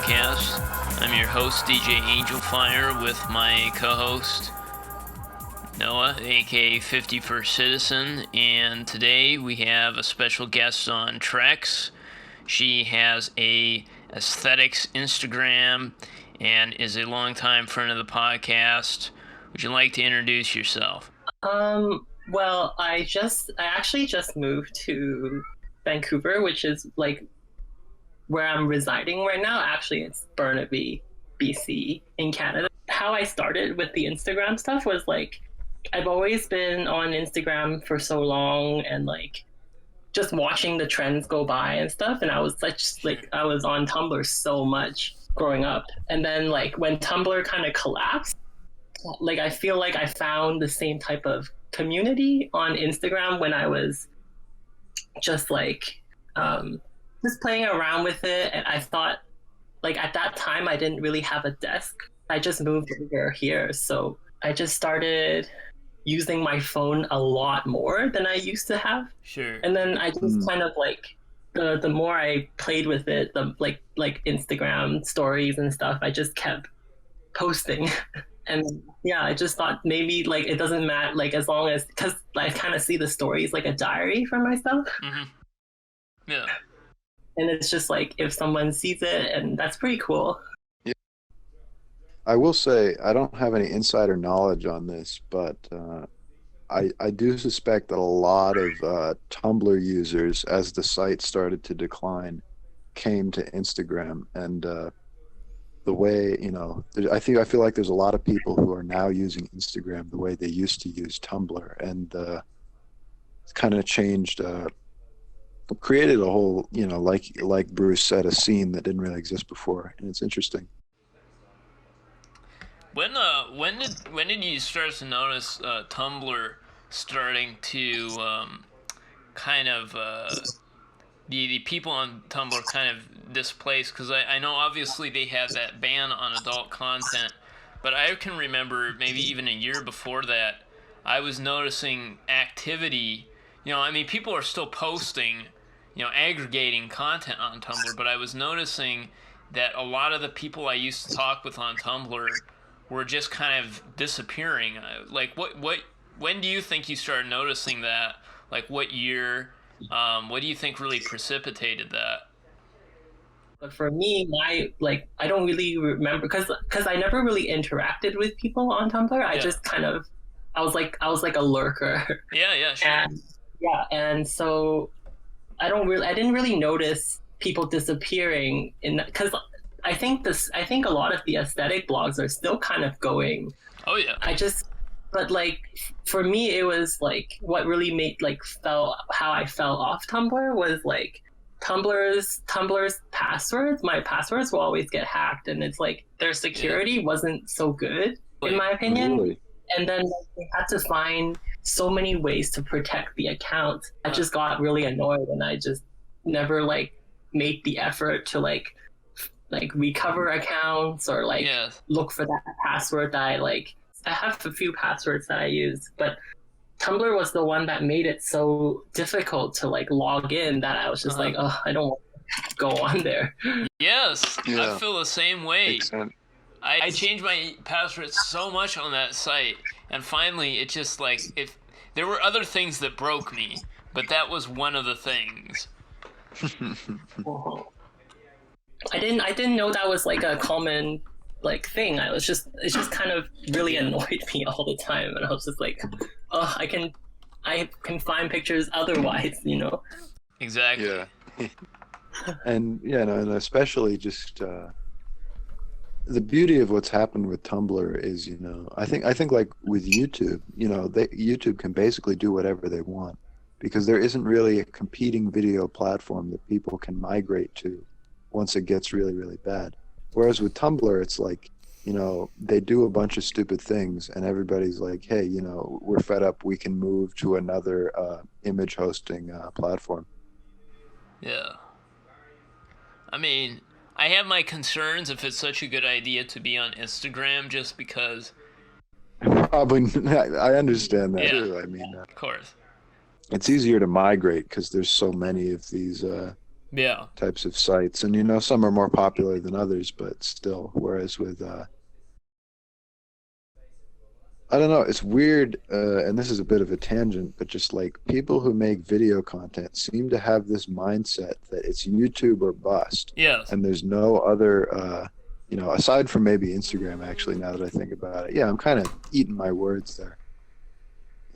podcast. I'm your host, DJ Angelfire, with my co-host, Noah, aka 51st Citizen, and today we have a special guest on Trexx. She has a aesthetics Instagram and is a longtime friend of the podcast. Would you like to introduce yourself? Well, I actually just moved to Vancouver, which is like where I'm residing right now. Actually, it's Burnaby, BC in Canada. How I started with the Instagram stuff was like, I've always been on Instagram for so long and like just watching the trends go by and stuff. And I was I was on Tumblr so much growing up. And then like when Tumblr kind of collapsed, like I feel like I found the same type of community on Instagram when I was just like just playing around with it. And I thought, like, at that time I didn't really have a desk. I just moved over here, so I just started using my phone a lot more than I used to have. Sure. And then I just kind of like the more I played with it, the like Instagram stories and stuff, I just kept posting. And yeah, I just thought maybe like it doesn't matter, like as long as, because I kind of see the stories like a diary for myself. Mm-hmm. Yeah. And it's just like if someone sees it, and that's pretty cool. Yeah. I will say I don't have any insider knowledge on this, but I do suspect that a lot of Tumblr users, as the site started to decline, came to Instagram. And the way, I feel like there's a lot of people who are now using Instagram the way they used to use Tumblr, and it's kind of changed, created a whole, like Bruce said, a scene that didn't really exist before, and it's interesting. When did you start to notice Tumblr starting to kind of the people on Tumblr kind of displaced? Because I know obviously they had that ban on adult content, but I can remember maybe even a year before that, I was noticing activity. People are still posting, aggregating content on Tumblr, but I was noticing that a lot of the people I used to talk with on Tumblr were just kind of disappearing. Like, when do you think you started noticing that? Like, what year? What do you think really precipitated that? But for me, I don't really remember, because I never really interacted with people on Tumblr. I just kind of, I was like a lurker. Yeah, sure. And so I didn't really notice people disappearing because I think a lot of the aesthetic blogs are still kind of going. Oh yeah. But like for me, it was like what really made how I fell off Tumblr was like Tumblr's passwords. My passwords will always get hacked, and it's like their security wasn't so good in my opinion. Really? And then they had to find so many ways to protect the account. I just got really annoyed, and I just never made the effort to recover accounts or look for that password that I have a few passwords that I use, but Tumblr was the one that made it so difficult to log in that I was just I don't want to go on there. Yes, yeah. I feel the same way. I It's changed my password so much on that site, and finally it just if there were other things that broke me, but that was one of the things. I didn't know that was a common thing. It just kind of really annoyed me all the time, and I was just I can find pictures otherwise, Exactly. Yeah. And and especially just the beauty of what's happened with Tumblr is, I think like with YouTube, YouTube can basically do whatever they want, because there isn't really a competing video platform that people can migrate to once it gets really, really bad. Whereas with Tumblr, it's they do a bunch of stupid things, and everybody's like, hey, we're fed up, we can move to another image hosting platform. Yeah. I have my concerns if it's such a good idea to be on Instagram, just because... Probably, I understand that too. Of course. It's easier to migrate because there's so many of these Yeah. types of sites, and some are more popular than others, but still. Whereas with I don't know, it's weird, and this is a bit of a tangent, but just like people who make video content seem to have this mindset that it's YouTube or bust, Yes. and there's no other, aside from maybe Instagram, actually, now that I think about it. Yeah, I'm kind of eating my words there.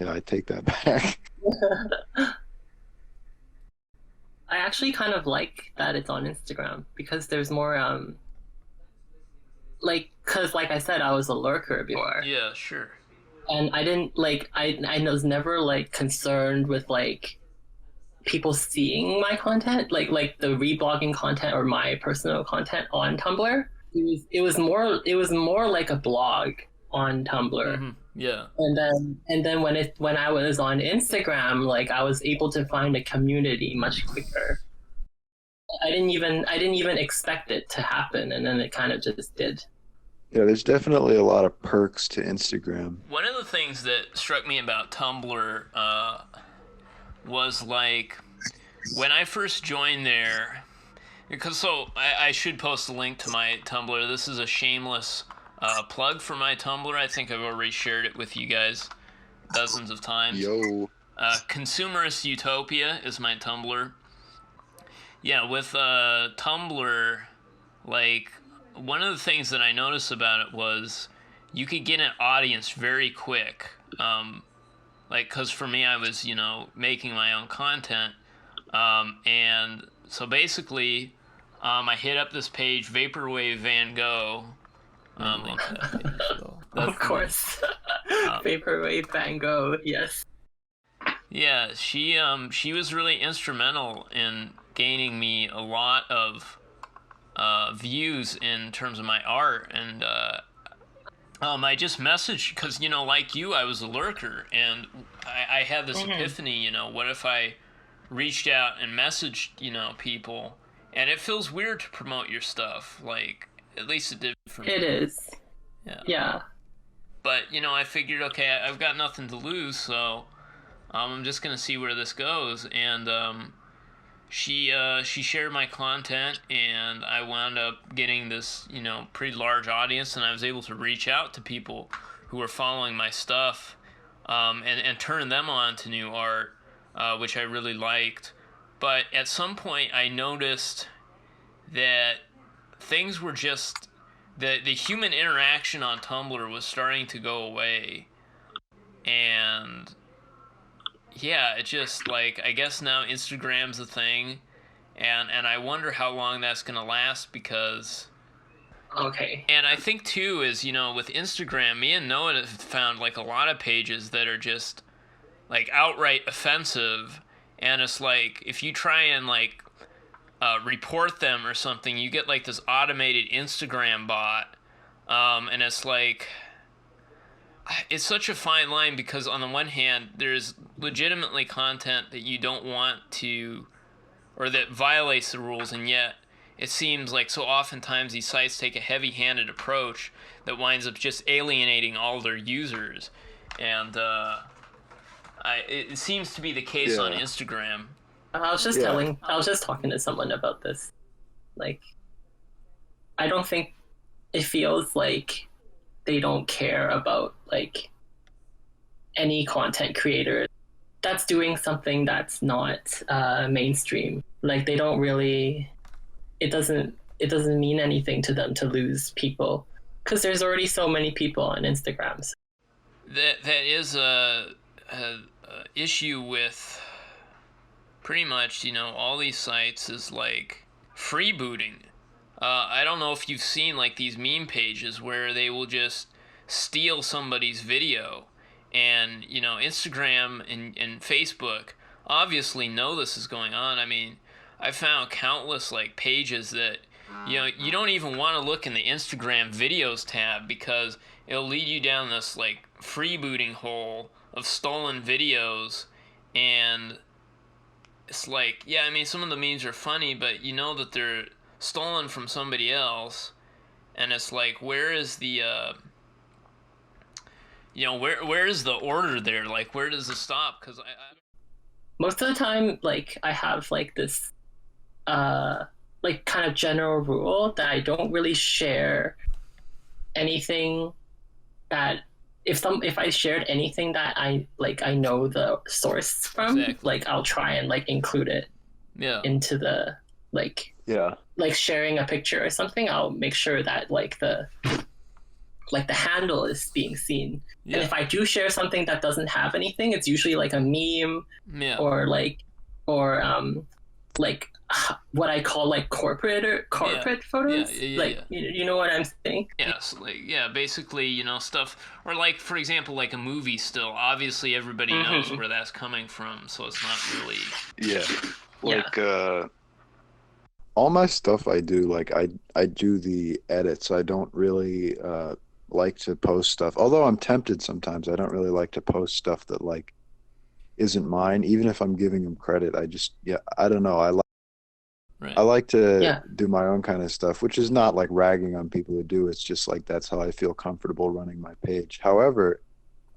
Yeah, I take that back. I actually kind of like that it's on Instagram because there's more like because like I said, I was a lurker before, Yeah, sure. and I didn't like I was never like concerned with like people seeing my content, like the reblogging content or my personal content on Tumblr. It was more like a blog on Tumblr. Yeah. And then when I was on Instagram, like I was able to find a community much quicker. I didn't even expect it to happen, and then it kind of just did. Yeah, there's definitely a lot of perks to Instagram. One of the things that struck me about Tumblr was like when I first joined there, because I should post a link to my Tumblr. This is a shameless plug for my Tumblr. I think I've already shared it with you guys dozens of times. Yo. Consumerist Utopia is my Tumblr. Yeah, with Tumblr, like one of the things that I noticed about it was you could get an audience very quick. Like, cause for me, I was making my own content, and so basically, I hit up this page, Vaporwave Van Gogh. Link that page. So Of course, Vaporwave Van Gogh. Yes. Yeah, she was really instrumental in gaining me a lot of views in terms of my art, and I just messaged because like you, I was a lurker, and I had this epiphany. What if I reached out and messaged people, and it feels weird to promote your stuff, like at least it did for me. It is. Yeah. Yeah. But I figured, okay, I've got nothing to lose, so I'm just gonna see where this goes, and she shared my content, and I wound up getting this pretty large audience, and I was able to reach out to people who were following my stuff, and turn them on to new art, which I really liked. But at some point, I noticed that things were just the human interaction on Tumblr was starting to go away, and yeah, it just like I guess now Instagram's a thing, and I wonder how long that's gonna last because. Okay. And I think too is with Instagram, me and Noah have found like a lot of pages that are just like outright offensive, and it's like if you try and like report them or something, you get like this automated Instagram bot, and it's like it's such a fine line because on the one hand there's legitimately content that you don't want to or that violates the rules, and yet it seems like so oftentimes these sites take a heavy-handed approach that winds up just alienating all their users, and it seems to be the case on Instagram. I was just talking to someone about this. Like, I don't think it feels like they don't care about like any content creator that's doing something that's not mainstream. Like they don't really. It doesn't mean anything to them to lose people because there's already so many people on Instagram. So. That is a issue with pretty much all these sites is like freebooting. I don't know if you've seen like these meme pages where they will just steal somebody's video, and Instagram and Facebook obviously know this is going on. I mean, I found countless like pages that you don't even want to look in the Instagram videos tab because it'll lead you down this like freebooting hole of stolen videos, and it's like, yeah, I mean some of the memes are funny, but you know that they're stolen from somebody else, and it's like where is the where is the order there? Like where does it stop? Because I Most of the time, like I have like this like kind of general rule that I don't really share anything that if I shared anything that I know the source from, Exactly. like I'll try and like include it Yeah. into the Yeah. like sharing a picture or something. I'll make sure that like the handle is being seen. Yeah. And if I do share something that doesn't have anything, it's usually like a meme Yeah. or like what I call like corporate photos. Yeah. Like you know what I'm saying? Yeah, so like, yeah, basically, stuff, or like, for example, like a movie still, obviously everybody knows where that's coming from, so it's not really... Yeah. Like, all my stuff I do, like, I do the edits. I don't really like to post stuff. Although I'm tempted sometimes, I don't really like to post stuff that, like, isn't mine, even if I'm giving them credit. I don't know. I like to do my own kind of stuff, which is not like ragging on people who do. It's just like that's how I feel comfortable running my page. However,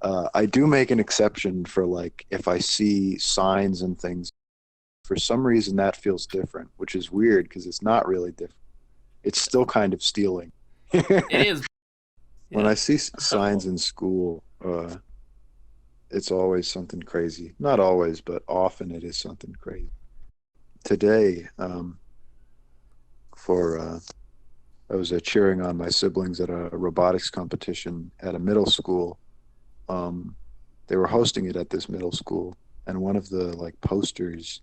I do make an exception for like if I see signs and things. For some reason, that feels different, which is weird because it's not really different. It's still kind of stealing. It is. When I see signs in school, it's always something crazy. Not always, but often it is something crazy. Today, I was cheering on my siblings at a robotics competition at a middle school. They were hosting it at this middle school, and one of the like posters.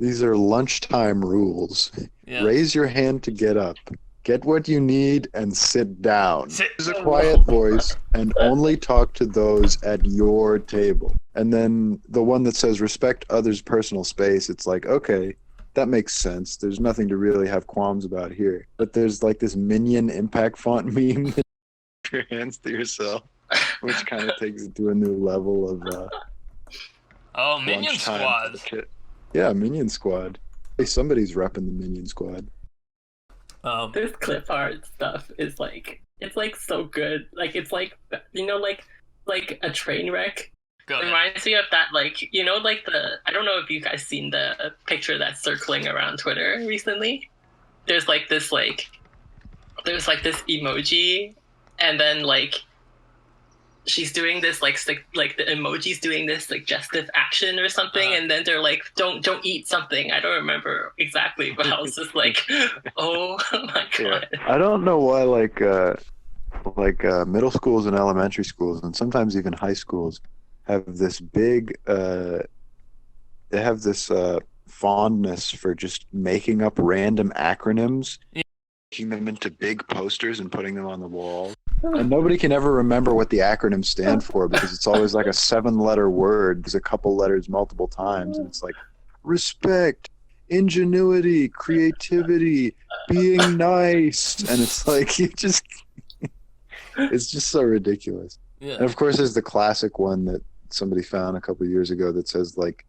These are lunchtime rules. Yeah. Raise your hand to get up. Get what you need and sit down. Use a quiet voice and only talk to those at your table. And then the one that says respect others' personal space, it's like, okay, that makes sense. There's nothing to really have qualms about here. But there's like this Minion impact font meme that your hands to yourself, which kind of takes it to a new level of Minion Squad. Yeah, Minion Squad. Hey, somebody's repping the Minion Squad. This clip art stuff is like, it's like so good. Like it's like, like a train wreck. It reminds me of that, like, like I don't know if you guys seen the picture that's circling around Twitter recently. There's this emoji, and then like she's doing this like the emoji's doing this suggestive action or something, and then they're like, don't eat something. I don't remember exactly, but I was just like, oh my god. Yeah. I don't know why middle schools and elementary schools and sometimes even high schools have this big they have this fondness for just making up random acronyms, making them into big posters and putting them on the wall. And nobody can ever remember what the acronyms stand for because it's always like a 7-letter word. There's a couple letters multiple times, and it's like respect, ingenuity, creativity, being nice, and it's like it's just so ridiculous. Yeah. And of course, there's the classic one that somebody found a couple of years ago that says like,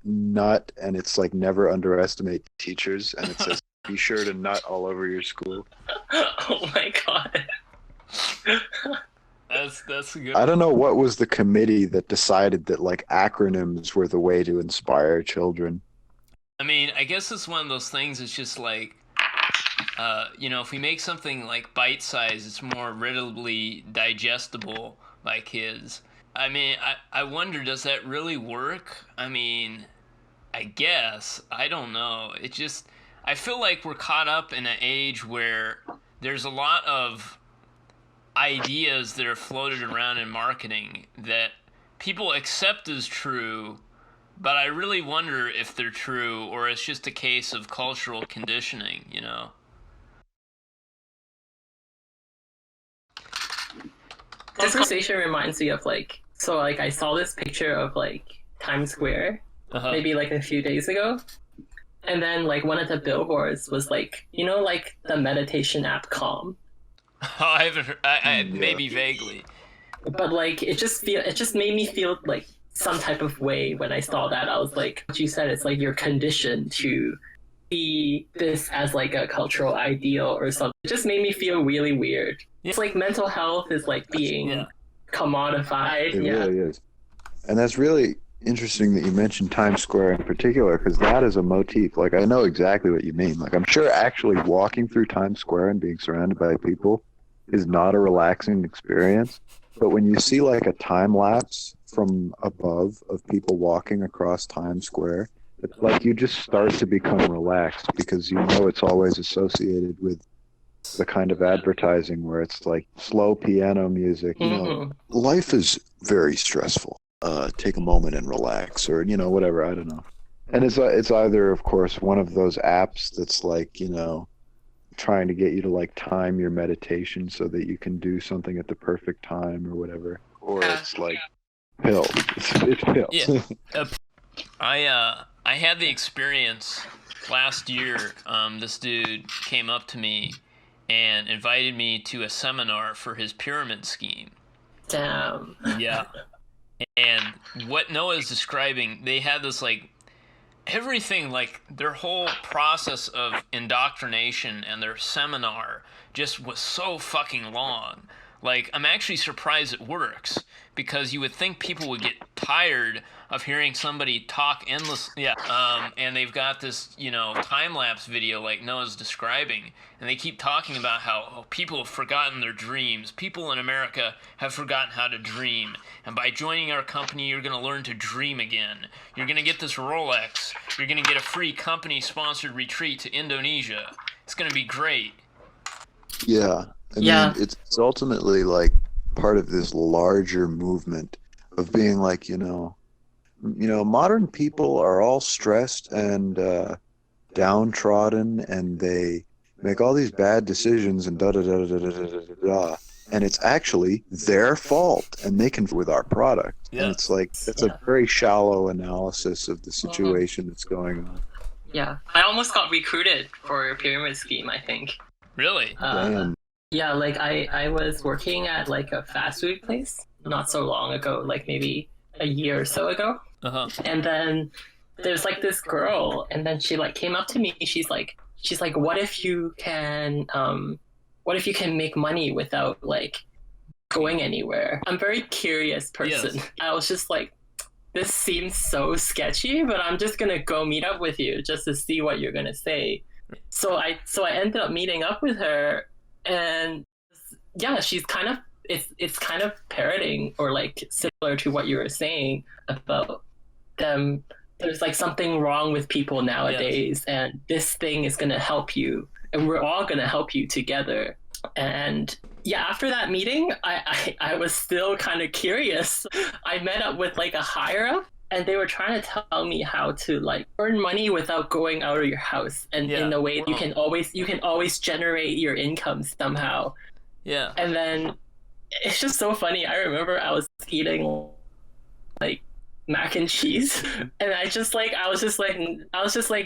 nut, and it's like never underestimate teachers, and it says be sure to nut all over your school. Oh my god. That's a good I don't know what was the committee that decided that like acronyms were the way to inspire children. I mean, I guess it's one of those things. It's just like, if we make something like bite-sized, it's more readily digestible like his. I mean, I wonder, does that really work? I mean, I guess. I don't know. It just... I feel like we're caught up in an age where there's a lot of ideas that are floated around in marketing that people accept as true, but I really wonder if they're true or it's just a case of cultural conditioning, This conversation reminds me of I saw this picture of Times Square maybe a few days ago. And then one of the billboards was the meditation app Calm. Oh, I haven't heard, maybe vaguely. But it just made me feel some type of way when I saw that. I was like, what you said, it's you're conditioned to see this as a cultural ideal or something. It just made me feel really weird. Yeah. It's mental health is being commodified. It really is. And that's really interesting that you mentioned Times Square in particular, because that is a motif. Like, I know exactly what you mean. Like, I'm sure actually walking through Times Square and being surrounded by people is not a relaxing experience. But when you see like a time lapse from above of people walking across Times Square, it's like you just start to become relaxed because you know it's always associated with the kind of advertising where it's like slow piano music. Mm-hmm. Life is very stressful. Take a moment and relax, or whatever. I don't know. And it's either, of course, one of those apps that's like trying to get you to like time your meditation so that you can do something at the perfect time or whatever, or it's like pills. It's pills. Yeah. I had the experience last year. This dude came up to me and invited me to a seminar for his pyramid scheme. Damn. Yeah. And what Noah is describing, they had this like everything, like their whole process of indoctrination and their seminar just was so fucking long. Like, I'm actually surprised it works because you would think people would get tired of hearing somebody talk endless. Yeah. And they've got this, time lapse video like Noah's describing, and they keep talking about how people have forgotten their dreams. People in America have forgotten how to dream, and by joining our company, you're gonna learn to dream again. You're gonna get this Rolex. You're gonna get a free company-sponsored retreat to Indonesia. It's gonna be great. Yeah. I Yeah. mean, it's ultimately like part of this larger movement of being like, modern people are all stressed and downtrodden, and they make all these bad decisions and da da da da da da da da da. And it's actually their fault, and they can with our product. And Yeah. it's like that's Yeah. a very shallow analysis of the Mm-hmm. situation that's going on. Yeah. I almost got recruited for a pyramid scheme, I think. Really? Damn. Yeah, like I was working at like a fast food place not so long ago, like maybe a year or so ago. Uh-huh. And then there's like this girl, and then she like came up to me. She's like, what if you can make money without like going anywhere? I'm a very curious person. Yes. I was just like, this seems so sketchy, but I'm just gonna go meet up with you just to see what you're gonna say. So I ended up meeting up with her, and yeah, she's kind of it's kind of parroting or like similar to what you were saying about them. There's like something wrong with people nowadays, and this thing is gonna help you, and we're all gonna help you together. And yeah, after that meeting, I was still kind of curious. I met up with like a higher up, and they were trying to tell me how to like earn money without going out of your house, and in a way you can always generate your income somehow. Yeah. And then it's just so funny. I remember I was eating like mac and cheese, and I was just like,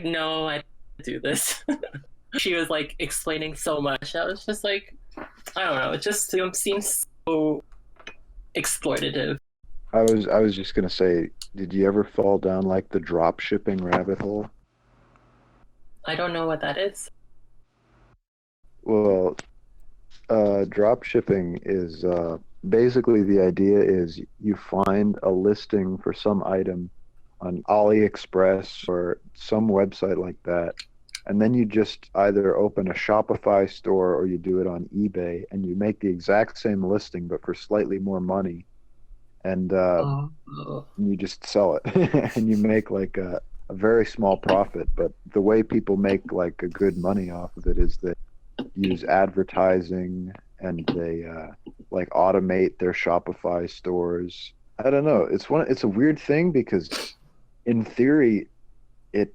no, I don't do this. She was like explaining so much. I was just like, I don't know. It just seems so exploitative. I was just gonna say, did you ever fall down like the drop shipping rabbit hole? I don't know what that is. Well, drop shipping is basically the idea is you find a listing for some item on AliExpress or some website like that, and then you just either open a Shopify store or you do it on eBay, and you make the exact same listing but for slightly more money, and you just sell it, and you make like a very small profit. But the way people make like a good money off of it is they use advertising, and they like automate their Shopify stores. I don't know. It's a weird thing because in theory it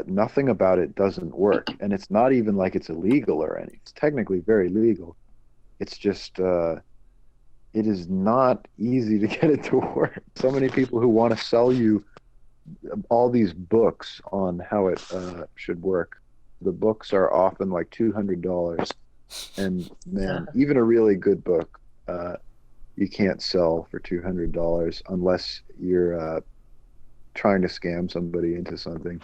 nothing about it doesn't work, and it's not even like it's illegal or anything. It's technically very legal. It's just it is not easy to get it to work. So many people who want to sell you all these books on how it should work. The books are often like $200, and man, even a really good book, you can't sell for $200 unless you're trying to scam somebody into something.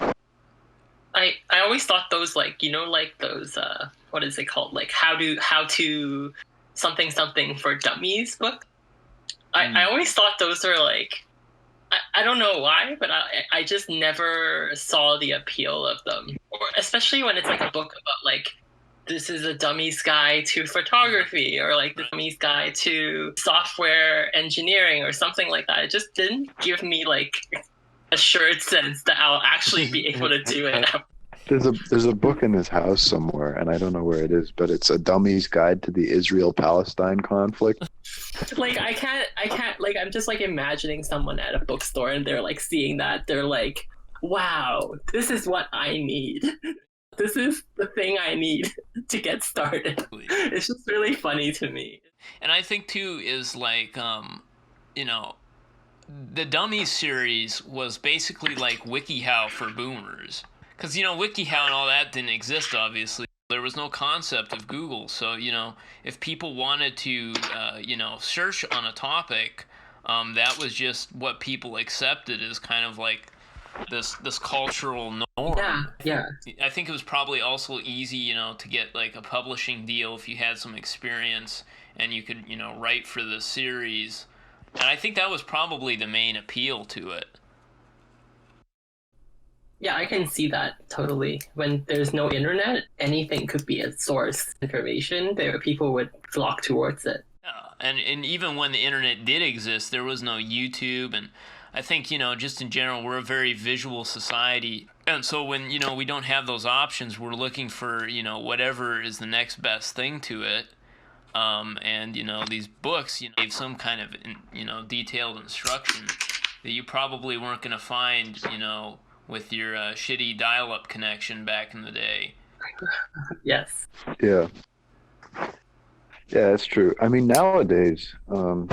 I always thought those like like those what is it called, like how to something for dummies book. I always thought those are like I I don't know why, but I just never saw the appeal of them, or especially when it's like a book about like this is a dummy's guide to photography or like the dummy's guide to software engineering or something like that. It just didn't give me like assured sense that I'll actually be able to do it. There's a book in this house somewhere, and I don't know where it is, but it's a dummy's guide to the Israel-Palestine conflict. Like I can't like I'm just like imagining someone at a bookstore and they're like seeing that, they're like, wow, this is what I need. This is the thing I need to get started. It's just really funny to me. And I think too is like you know, the Dummies series was basically like WikiHow for boomers. Because, you know, WikiHow and all that didn't exist, obviously. There was no concept of Google. So, you know, if people wanted to, you know, search on a topic, that was just what people accepted as kind of like this cultural norm. Yeah. I think it was probably also easy, you know, to get like a publishing deal if you had some experience and you could, you know, write for the series. And I think that was probably the main appeal to it. Yeah, I can see that totally. When there's no internet, anything could be a source information. People would flock towards it. Yeah, and even when the internet did exist, there was no YouTube, and I think, you know, just in general, we're a very visual society, and so when, you know, we don't have those options, we're looking for, you know, whatever is the next best thing to it. And, you know, these books, you know, gave some kind of, you know, detailed instruction that you probably weren't going to find, you know, with your shitty dial-up connection back in the day. Yes. Yeah. Yeah, that's true. I mean, nowadays, I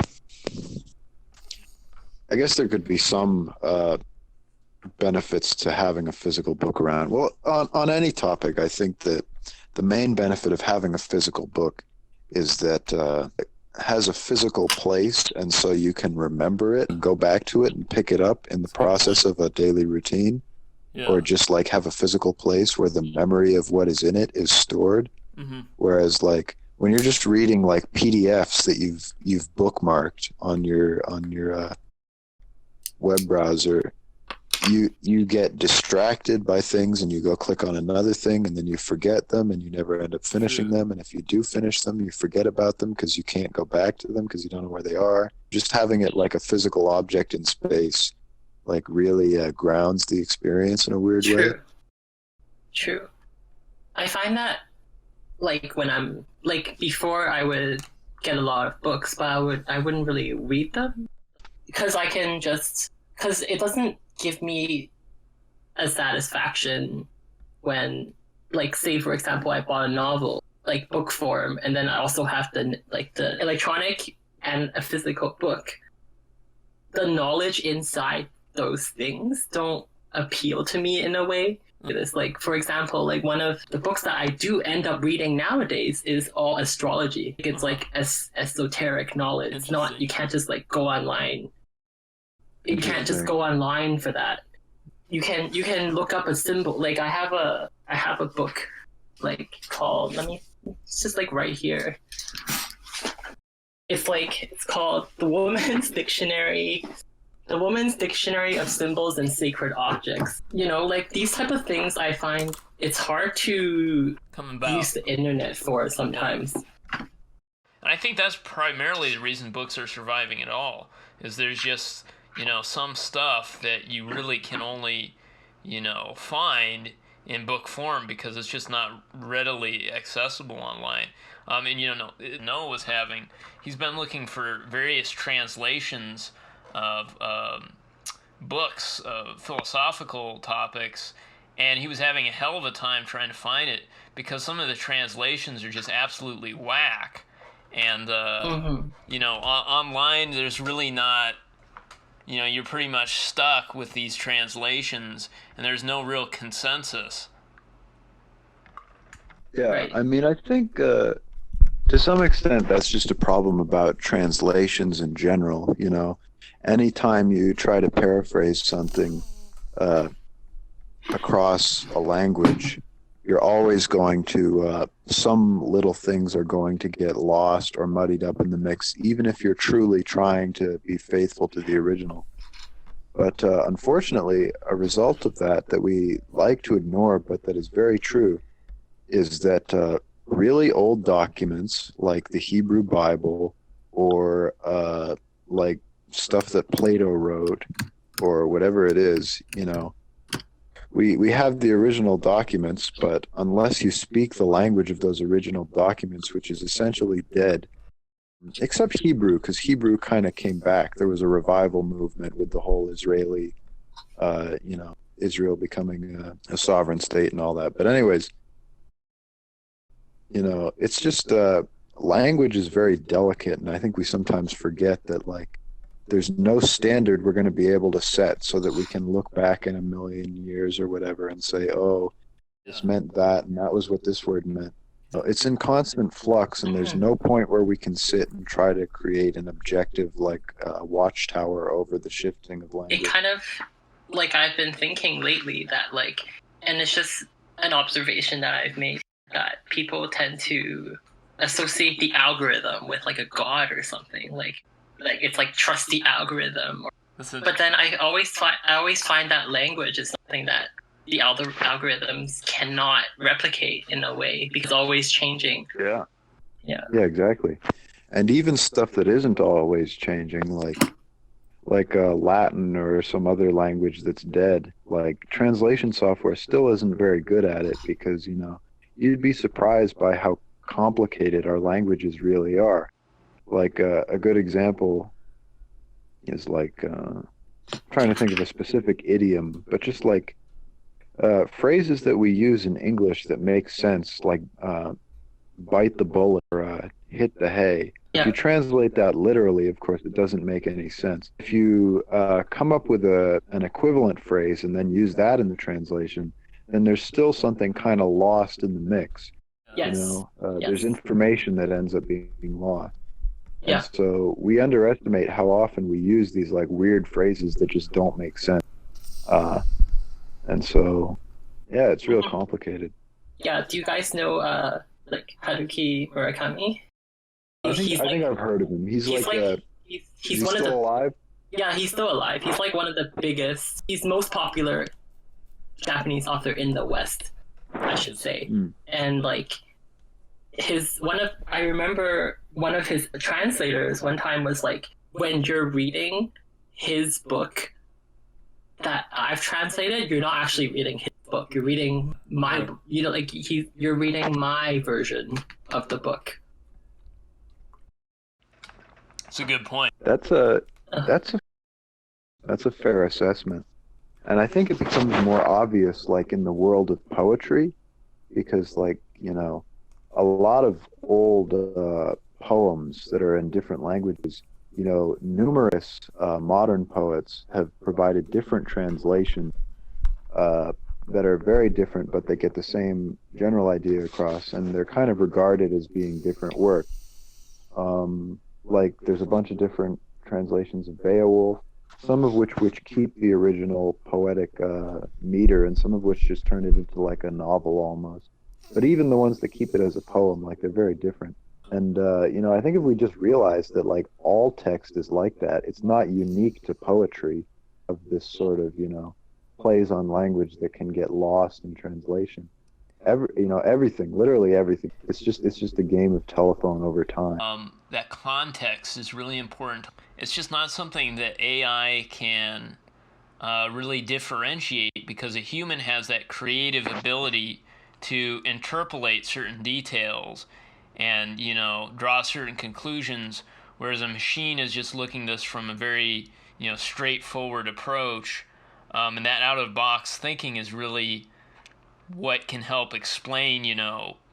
guess there could be some benefits to having a physical book around. Well, on any topic, I think that the main benefit of having a physical book is that it has a physical place, and so you can remember it and go back to it and pick it up in the process of a daily routine. Yeah. Or just like have a physical place where the memory of what is in it is stored. Mm-hmm. Whereas like when you're just reading like PDFs that you've bookmarked on your web browser, you get distracted by things and you go click on another thing and then you forget them and you never end up finishing them. And if you do finish them, you forget about them because you can't go back to them because you don't know where they are. Just having it like a physical object in space like really grounds the experience in a weird way. True. I find that like when I'm like before I would get a lot of books, but I wouldn't really read them because because it doesn't give me a satisfaction when like say for example I bought a novel like book form and then I also have the electronic and a physical book. The knowledge inside those things don't appeal to me in a way. It's like, for example, like one of the books that I do end up reading nowadays is all astrology. It's like esoteric knowledge. It's not, you can't just like go online. You can't just go online for that. You can look up a symbol. Like I have a book like called, it's just like right here. It's called The Woman's Dictionary of Symbols and Sacred Objects. You know, like these type of things I find it's hard to use the internet for sometimes. And I think that's primarily the reason books are surviving at all, is there's just, you know, some stuff that you really can only, you know, find in book form because it's just not readily accessible online. And, you know, Noah he's been looking for various translations of books, philosophical topics, and he was having a hell of a time trying to find it because some of the translations are just absolutely whack. And, you know, online there's really not, you know, you're pretty much stuck with these translations and there's no real consensus. Yeah, right. I mean, I think to some extent that's just a problem about translations in general, you know. Anytime you try to paraphrase something across a language, you're always going to, some little things are going to get lost or muddied up in the mix, even if you're truly trying to be faithful to the original. But unfortunately, a result of that we like to ignore, but that is very true, is that really old documents like the Hebrew Bible or like stuff that Plato wrote or whatever it is, we have the original documents, but unless you speak the language of those original documents, which is essentially dead, except Hebrew, because Hebrew kind of came back. There was a revival movement with the whole Israeli, Israel becoming a sovereign state and all that. But anyways, it's just language is very delicate, and I think we sometimes forget that like there's no standard we're going to be able to set so that we can look back in a million years or whatever and say, oh, this meant that, and that was what this word meant. It's in constant flux, and there's no point where we can sit and try to create an objective like a watchtower over the shifting of language. It kind of, like, I've been thinking lately that, like, and it's just an observation that I've made, that people tend to associate the algorithm with like a god or something, like it's like trust the algorithm. But then I always find that language is something that the algorithms cannot replicate in a way because it's always changing. Yeah, yeah, exactly. And even stuff that isn't always changing, like Latin or some other language that's dead, like translation software still isn't very good at it because you'd be surprised by how complicated our languages really are. Like a good example is like trying to think of a specific idiom, but just like phrases that we use in English that make sense, like bite the bullet or hit the hay. Yeah. If you translate that literally, of course, it doesn't make any sense. If you come up with an equivalent phrase and then use that in the translation, then there's still something kind of lost in the mix. Yes. Yes. There's information that ends up being lost. Yeah. And so we underestimate how often we use these like weird phrases that just don't make sense. And so, yeah, it's real complicated. Yeah. Do you guys know like Haruki Murakami? I think I've heard of him. He's one still of the alive. Yeah, he's still alive. He's like one of the biggest. He's most popular Japanese author in the West, I should say. And like I remember one of his translators one time was like, when you're reading his book that I've translated, you're not actually reading his book. You're reading my, you're reading my version of the book. That's a good point. That's a fair assessment. And I think it becomes more obvious like in the world of poetry because like, a lot of old poems that are in different languages, numerous modern poets have provided different translations that are very different, but they get the same general idea across, and they're kind of regarded as being different works. Like there's a bunch of different translations of Beowulf, some of which keep the original poetic meter, and some of which just turn it into like a novel almost. But even the ones that keep it as a poem, like they're very different. And I think if we just realize that like all text is like that, it's not unique to poetry of this sort of plays on language that can get lost in translation. Everything, literally everything. It's just a game of telephone over time. That context is really important. It's just not something that AI can really differentiate because a human has that creative ability to interpolate certain details and draw certain conclusions, whereas a machine is just looking at this from a very straightforward approach, and that out-of-box thinking is really what can help explain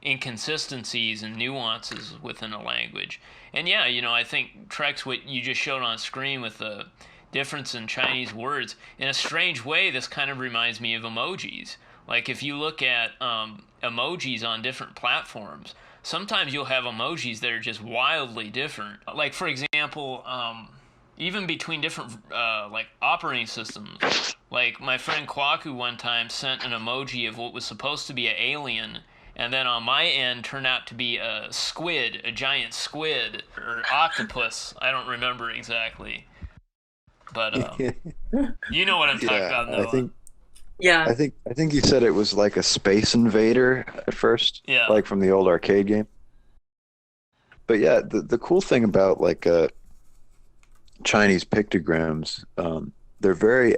inconsistencies and nuances within a language. And yeah, I think Trexx, what you just showed on screen with the difference in Chinese words, in a strange way this kind of reminds me of emojis. Like if you look at emojis on different platforms, sometimes you'll have emojis that are just wildly different. Like for example, even between different like operating systems. Like my friend Kwaku one time sent an emoji of what was supposed to be an alien, and then on my end turned out to be a squid, a giant squid or octopus. I don't remember exactly. But You know what I'm talking Yeah, about, Noah. Yeah. I think you said it was like a Space Invader at first, Yeah. like from the old arcade game. But yeah, the cool thing about like Chinese pictograms, they're very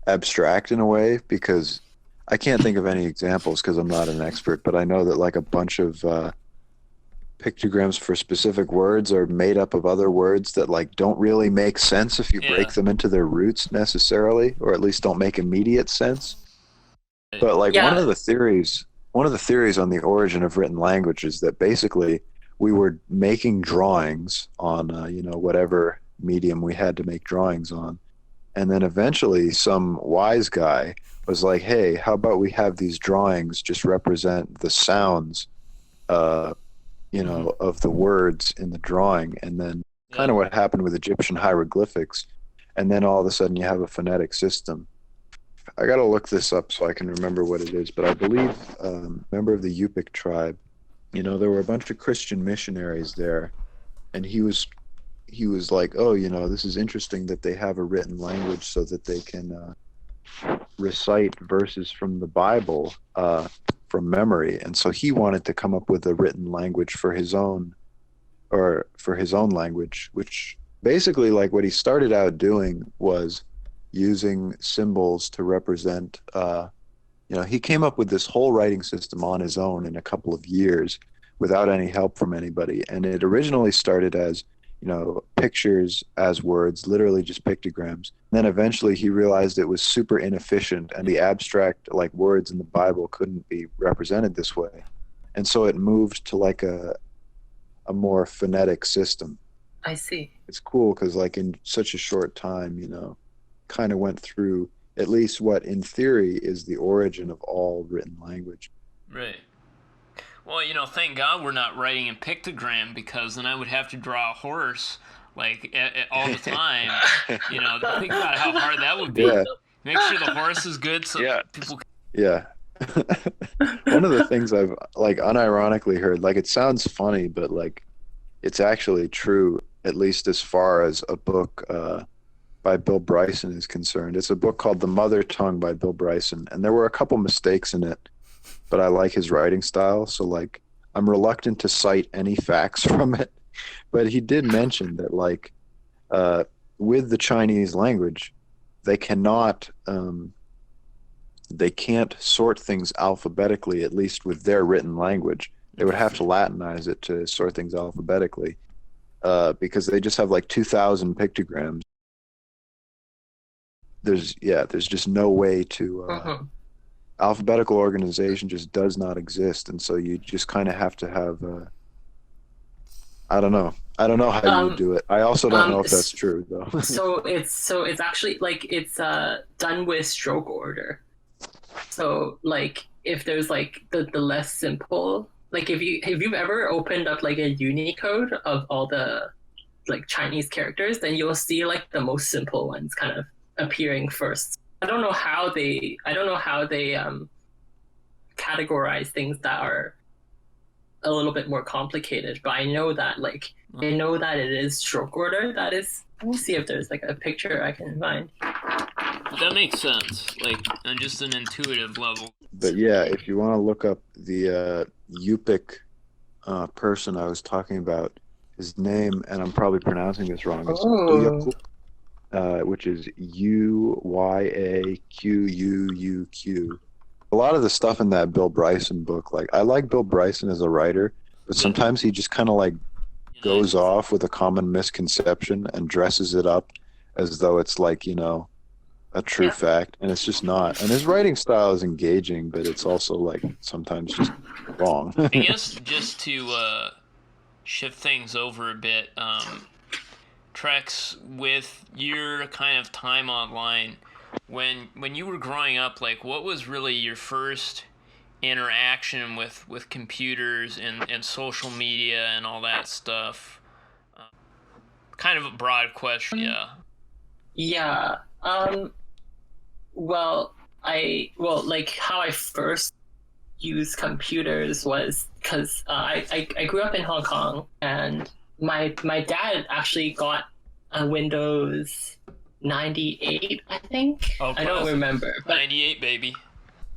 abstract in a way because I can't think of any examples because I'm not an expert, but I know that like a bunch of pictograms for specific words are made up of other words that like don't really make sense if you Yeah. break them into their roots necessarily, or at least don't make immediate sense. But like Yeah. one of the theories on the origin of written language is that basically we were making drawings on you know whatever medium we had to make drawings on, and then eventually some wise guy was like, "Hey, how about we have these drawings just represent the sounds, uh, you know, of the words in the drawing?" And then kind Yeah. of what happened with Egyptian hieroglyphics, and then all of a sudden you have a phonetic system. I got to look this up so I can remember what it is, but I believe member of the Yupik tribe. You know, there were a bunch of Christian missionaries there, and he was like, "Oh, you know, this is interesting that they have a written language so that they can recite verses from the Bible from memory." And so he wanted to come up with a written language for his own or for his own language, which basically like what he started out doing was using symbols to represent you know, he came up with this whole writing system on his own in a couple of years without any help from anybody. And it originally started as, you know, pictures as words, literally just pictograms. And then eventually he realized it was super inefficient and the abstract like words in the Bible couldn't be represented this way. And so it moved to like a more phonetic system. I see. It's cool because like in such a short time, you know, kind of went through at least what in theory is the origin of all written language. Right. Well, you know, thank God we're not writing in pictogram because then I would have to draw a horse like all the time. You know, think about how hard that would be. Yeah, Make sure the horse is good so yeah, people. yeah. One of the things I've like unironically heard, like it sounds funny, but like it's actually true, at least as far as a book by Bill Bryson is concerned. It's a book called The Mother Tongue by Bill Bryson, and there were a couple mistakes in it, but I like his writing style, so like I'm reluctant to cite any facts from it. But he did mention that like uh, with the Chinese language, they cannot they can't sort things alphabetically, at least with their written language. They would have to Latinize it to sort things alphabetically because they just have like 2,000 pictograms. There's just no way to alphabetical organization just does not exist, and so you just kind of have to have I don't know how you would do it. I also don't know if that's true though. So it's actually like it's done with stroke order. So like if there's like the less simple, like if you've ever opened up like a Unicode of all the like Chinese characters, then you'll see like the most simple ones kind of appearing first. I don't know how they categorize things that are a little bit more complicated, but I know that it is stroke order. That is, let me see if there's like a picture I can find. That makes sense, like on just an intuitive level. But yeah, if you want to look up the Yupik person I was talking about, his name, and I'm probably pronouncing this wrong, is Uyapuk, which is Uyaquu. A lot of the stuff in that Bill Bryson book, like I like Bill Bryson as a writer, but sometimes he just kind of like goes off with a common misconception and dresses it up as though it's like, you know, a true fact, and it's just not. And his writing style is engaging, but it's also like sometimes just wrong. I guess just to shift things over a bit, Trexx, with your kind of time online, when you were growing up, like what was really your first interaction with computers and social media and all that stuff? Kind of a broad question, yeah. Yeah. Well, like how I first used computers was because I grew up in Hong Kong, and my dad actually got a Windows 98, I think. Oh, I don't classic. remember, but 98, baby.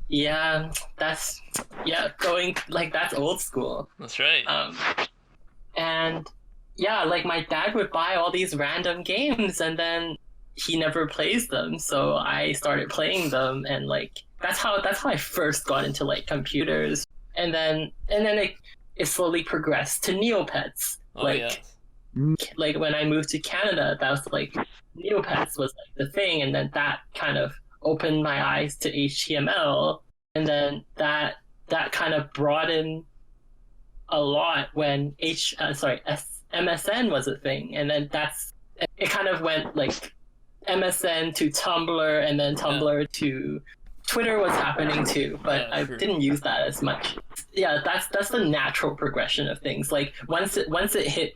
yeah, that's yeah, going like that's old school. That's right. Um, and yeah, like my dad would buy all these random games, and then he never plays them, so I started playing them, and like that's how I first got into like computers, and then it slowly progressed to Neopets. Oh, yeah. Like when I moved to Canada, that was like Neopets was like the thing, and then that kind of opened my eyes to HTML, and then that kind of broadened a lot when MSN was a thing, and then it kind of went like MSN to Tumblr, and then Tumblr to Twitter was happening too, but Yeah, I sure. didn't use that as much. Yeah, that's the natural progression of things. Like once it hit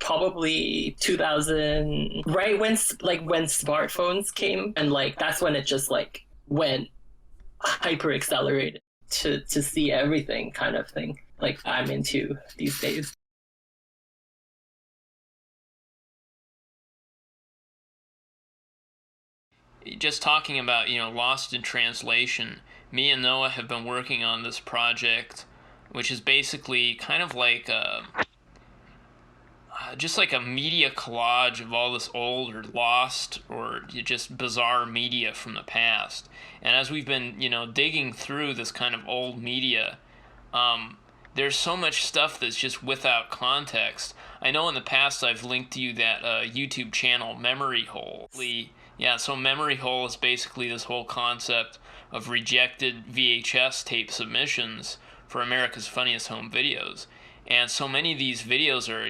probably 2000, right when smartphones came, and like that's when it just like went hyper accelerated to see everything kind of thing like I'm into these days. Just talking about, Lost in Translation, me and Noah have been working on this project, which is basically kind of like just like a media collage of all this old or lost or just bizarre media from the past. And as we've been, digging through this kind of old media, there's so much stuff that's just without context. I know in the past I've linked to you that YouTube channel Memory Hole. Yeah, so Memory Hole is basically this whole concept of rejected VHS tape submissions for America's Funniest Home Videos. And so many of these videos are,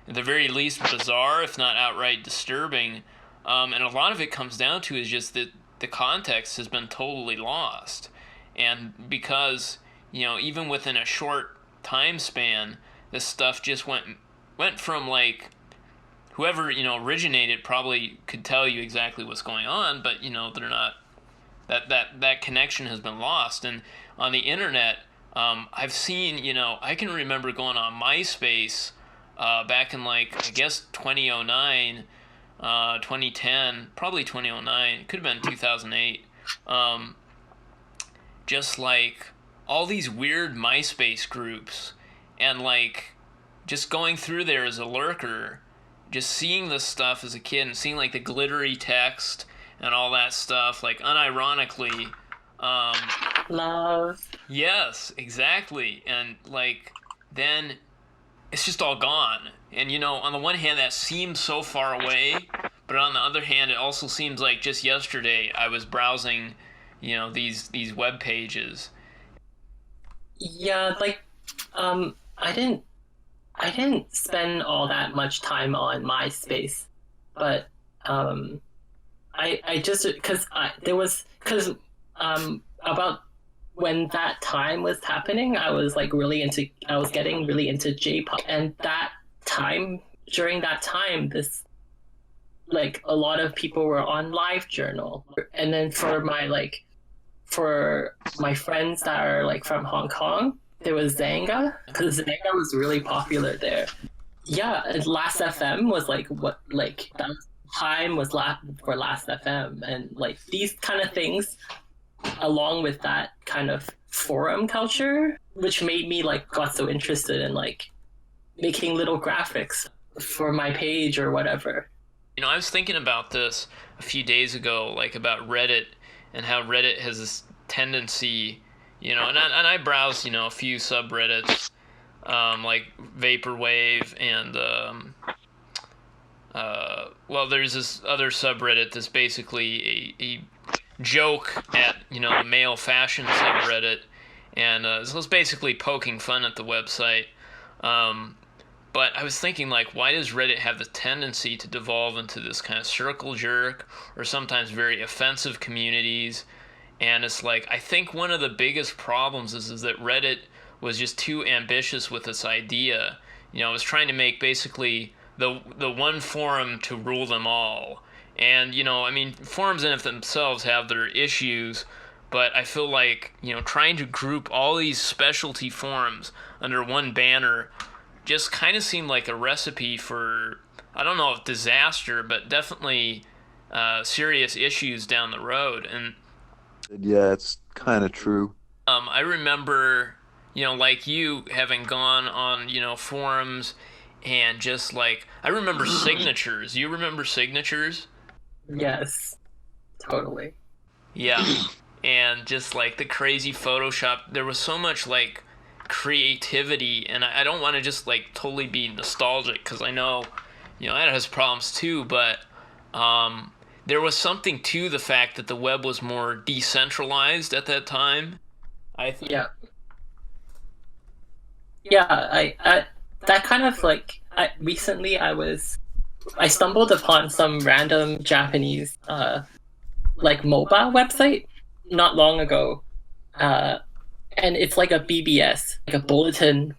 at the very least bizarre, if not outright disturbing. And a lot of it comes down to is just that the context has been totally lost. And because, even within a short time span, this stuff just went from like whoever originated probably could tell you exactly what's going on, but they're not. That connection has been lost. And on the internet, I've seen I can remember going on MySpace back in like I guess 2009, 2010, probably 2009. It could have been 2008. Just like all these weird MySpace groups, and like just going through there as a lurker, just seeing this stuff as a kid and seeing like the glittery text and all that stuff, like unironically, Love. yes, exactly. And like then it's just all gone. And on the one hand that seems so far away, but on the other hand it also seems like just yesterday I was browsing, these web pages. Yeah, like I didn't spend all that much time on MySpace, but I just because about when that time was happening, I was getting really into jPop, and during that time, this like a lot of people were on LiveJournal, and then for my friends that are like from Hong Kong, there was Zanga because Zanga was really popular there. Yeah, and Last FM was like what like that time was for Last FM, and like these kind of things, along with that kind of forum culture, which made me like got so interested in like making little graphics for my page or whatever. I was thinking about this a few days ago, like about Reddit and how Reddit has this tendency, and I browse, a few subreddits, like Vaporwave and, well, there's this other subreddit that's basically a joke at, the male fashion subreddit, and so it's basically poking fun at the website. But I was thinking, like, why does Reddit have the tendency to devolve into this kind of circle jerk or sometimes very offensive communities? And it's like, I think one of the biggest problems is that Reddit was just too ambitious with its idea. It was trying to make basically the one forum to rule them all. And, I mean, forums in of themselves have their issues, but I feel like, trying to group all these specialty forums under one banner just kind of seemed like a recipe for I don't know if disaster, but definitely serious issues down the road. And Yeah, it's kind of true. I remember, like you having gone on, forums and just like, I remember signatures. You remember signatures? Yes, totally. Yeah. And just like the crazy Photoshop, there was so much like creativity, and I don't want to just like totally be nostalgic because I know, that has problems too, but there was something to the fact that the web was more decentralized at that time, I think. Yeah. Yeah, I that kind of like recently I stumbled upon some random Japanese like mobile website not long ago. Uh and it's like a BBS, like a bulletin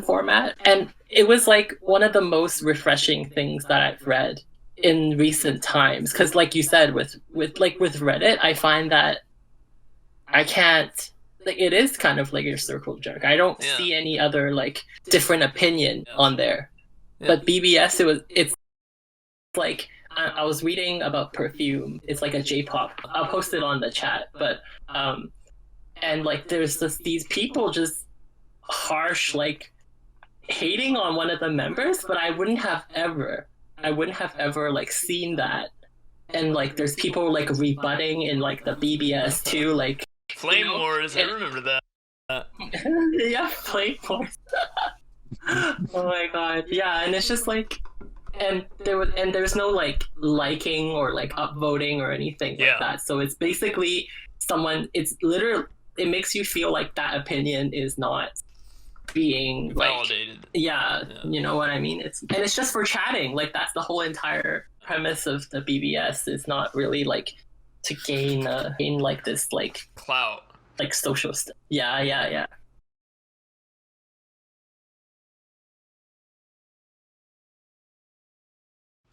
format. And it was like one of the most refreshing things that I've read in recent times. Cause like you said, with Reddit, I find that I can't like it is kind of like your circle jerk. I don't Yeah. see any other like different opinion Yeah. on there. Yeah. But BBS it's like I was reading about perfume. It's like a jPop. I'll post it on the chat. But and like there's these people just harsh like hating on one of the members, but I wouldn't have ever like seen that. And like there's people like rebutting in like the BBS too, like Flame Wars, I remember that. yeah, Flame Wars. Oh my god, yeah, and it's just like, and there's no like liking or like upvoting or anything like that. So it's basically it's literally it makes you feel like that opinion is not being like validated. Yeah, you know what I mean? It's just for chatting. Like that's the whole entire premise of the BBS. Is not really like to gain like this like clout, like social stuff. Yeah.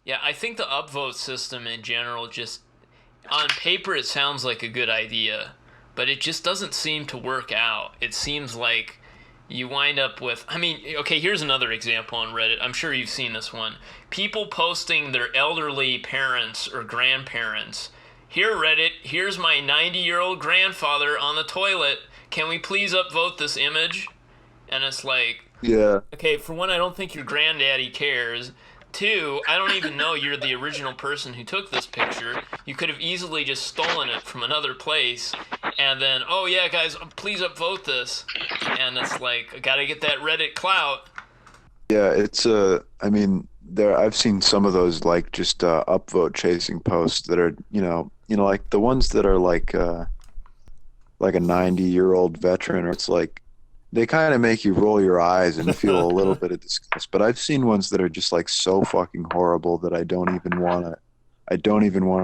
Yeah, I think the upvote system in general just on paper it sounds like a good idea, but it just doesn't seem to work out. It seems like you wind up with, I mean, okay, here's another example on Reddit. I'm sure you've seen this one. People posting their elderly parents or grandparents. Here, Reddit, here's my 90-year-old grandfather on the toilet. Can we please upvote this image? And it's like, Yeah. okay, for one, I don't think your granddaddy cares. Two, I don't even know you're the original person who took this picture. You could have easily just stolen it from another place, and then, oh yeah, guys, please upvote this. And it's like, I gotta get that Reddit clout. Yeah, it's I mean, I've seen some of those like just upvote chasing posts that are, like the ones that are like a 90-year-old veteran, or it's like they kind of make you roll your eyes and feel a little bit of disgust. But I've seen ones that are just like so fucking horrible that I don't even want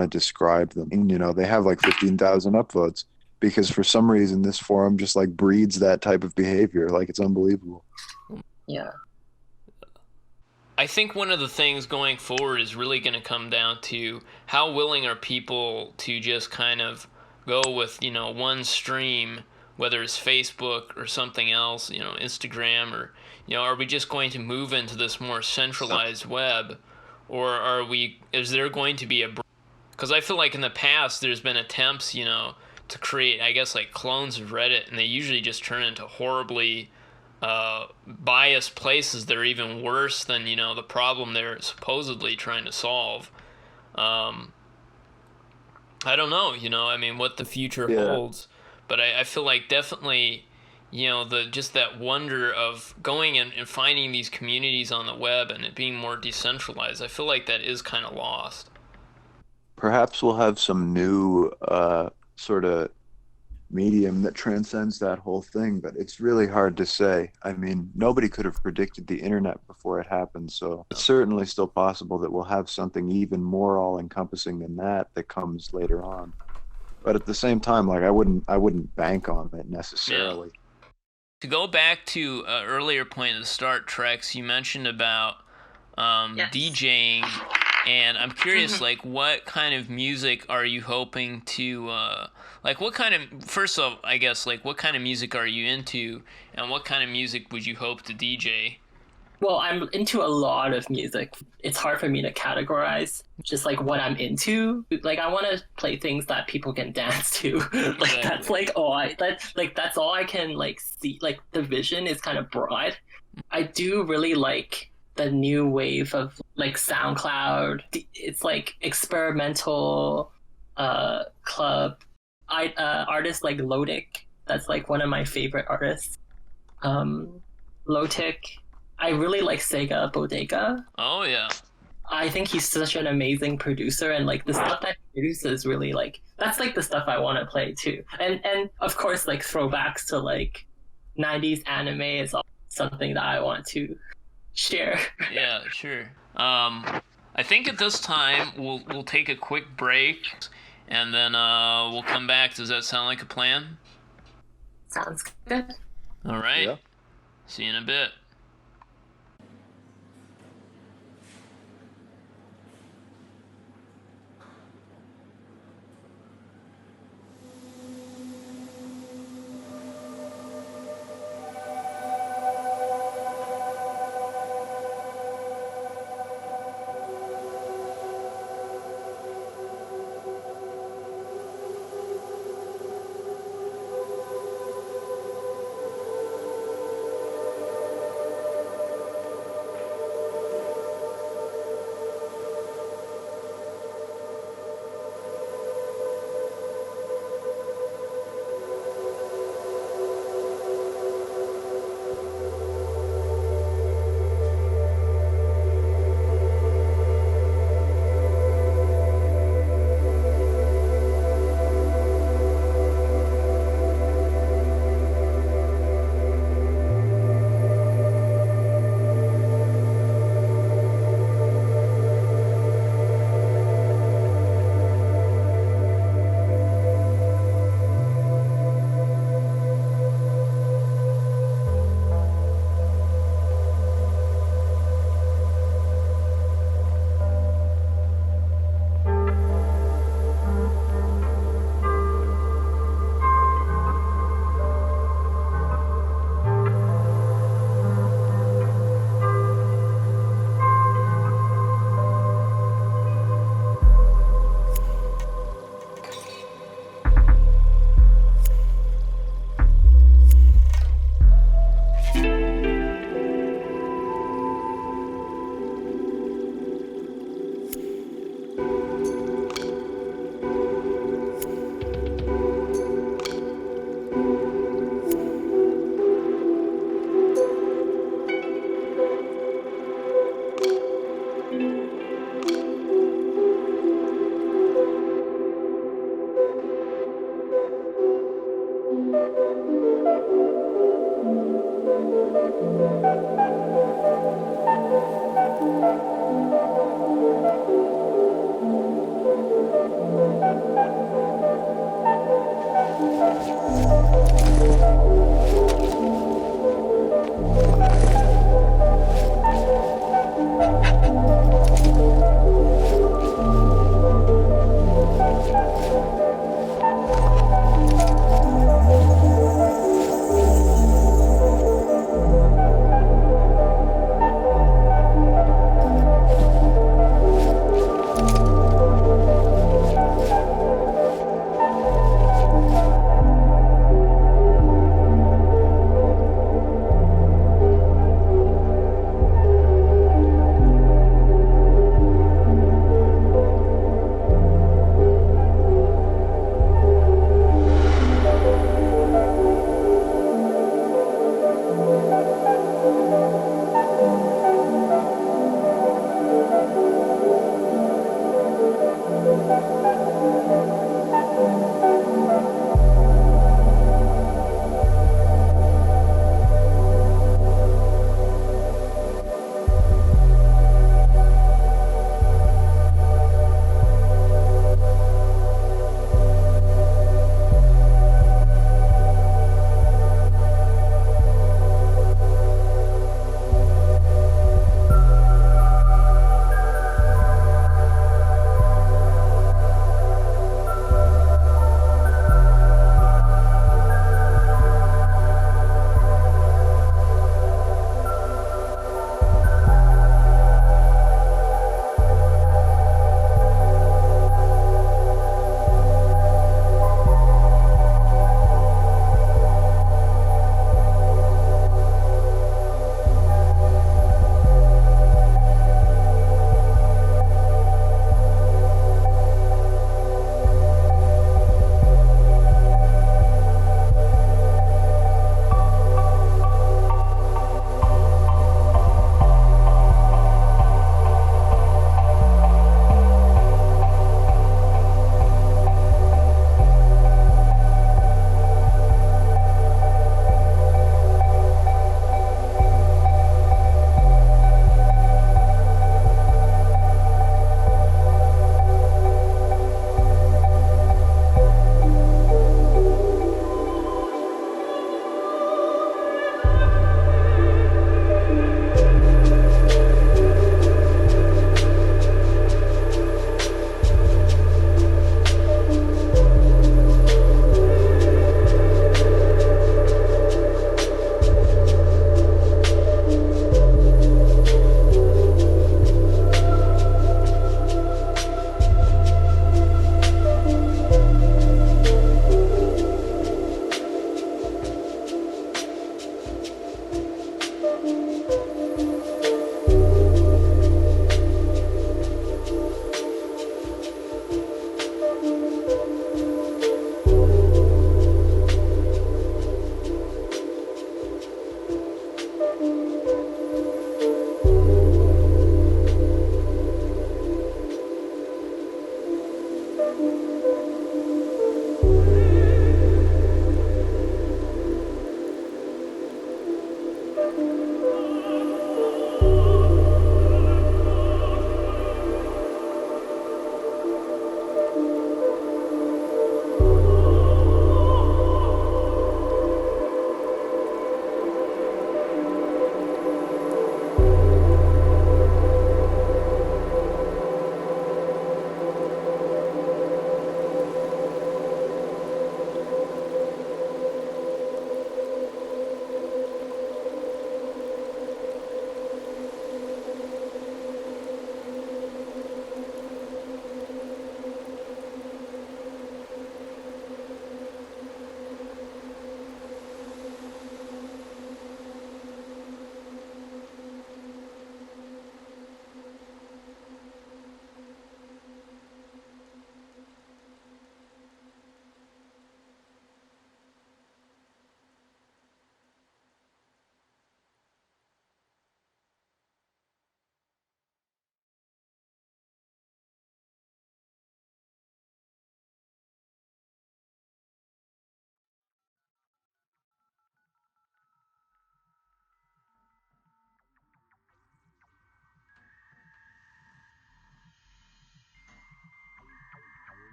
to describe them. And, they have like 15,000 upvotes because for some reason this forum just like breeds that type of behavior. Like it's unbelievable. Yeah. I think one of the things going forward is really going to come down to how willing are people to just kind of go with, one stream, whether it's Facebook or something else, Instagram, or, are we just going to move into this more centralized web, or is there going to be because I feel like in the past there's been attempts, to create, I guess, like clones of Reddit, and they usually just turn into horribly biased places that are even worse than, the problem they're supposedly trying to solve. I don't know, I mean, what the future holds. But I feel like definitely, just that wonder of going and finding these communities on the web and it being more decentralized, I feel like that is kind of lost. Perhaps we'll have some new sort of medium that transcends that whole thing, but it's really hard to say. I mean, nobody could have predicted the internet before it happened, so it's certainly still possible that we'll have something even more all-encompassing than that comes later on. But at the same time, like I wouldn't bank on it necessarily. Yeah. To go back to an earlier point at the start, Trexx, you mentioned about DJing, and I'm curious, like, what kind of music are you hoping to, first off, I guess, like, what kind of music are you into, and what kind of music would you hope to DJ? Well, I'm into a lot of music. It's hard for me to categorize just like what I'm into. Like I want to play things that people can dance to. Like that's like that's all I can like see. Like the vision is kind of broad. I do really like the new wave of like SoundCloud. It's like experimental club. Artists like Lodic. That's like one of my favorite artists. Lotic. I really like Sega Bodega. Oh yeah. I think he's such an amazing producer, and like the stuff that he produces really like that's like the stuff I want to play too. And of course like throwbacks to like 90s anime is also something that I want to share. Yeah, sure. I think at this time we'll take a quick break, and then we'll come back. Does that sound like a plan? Sounds good. All right. Yeah. See you in a bit.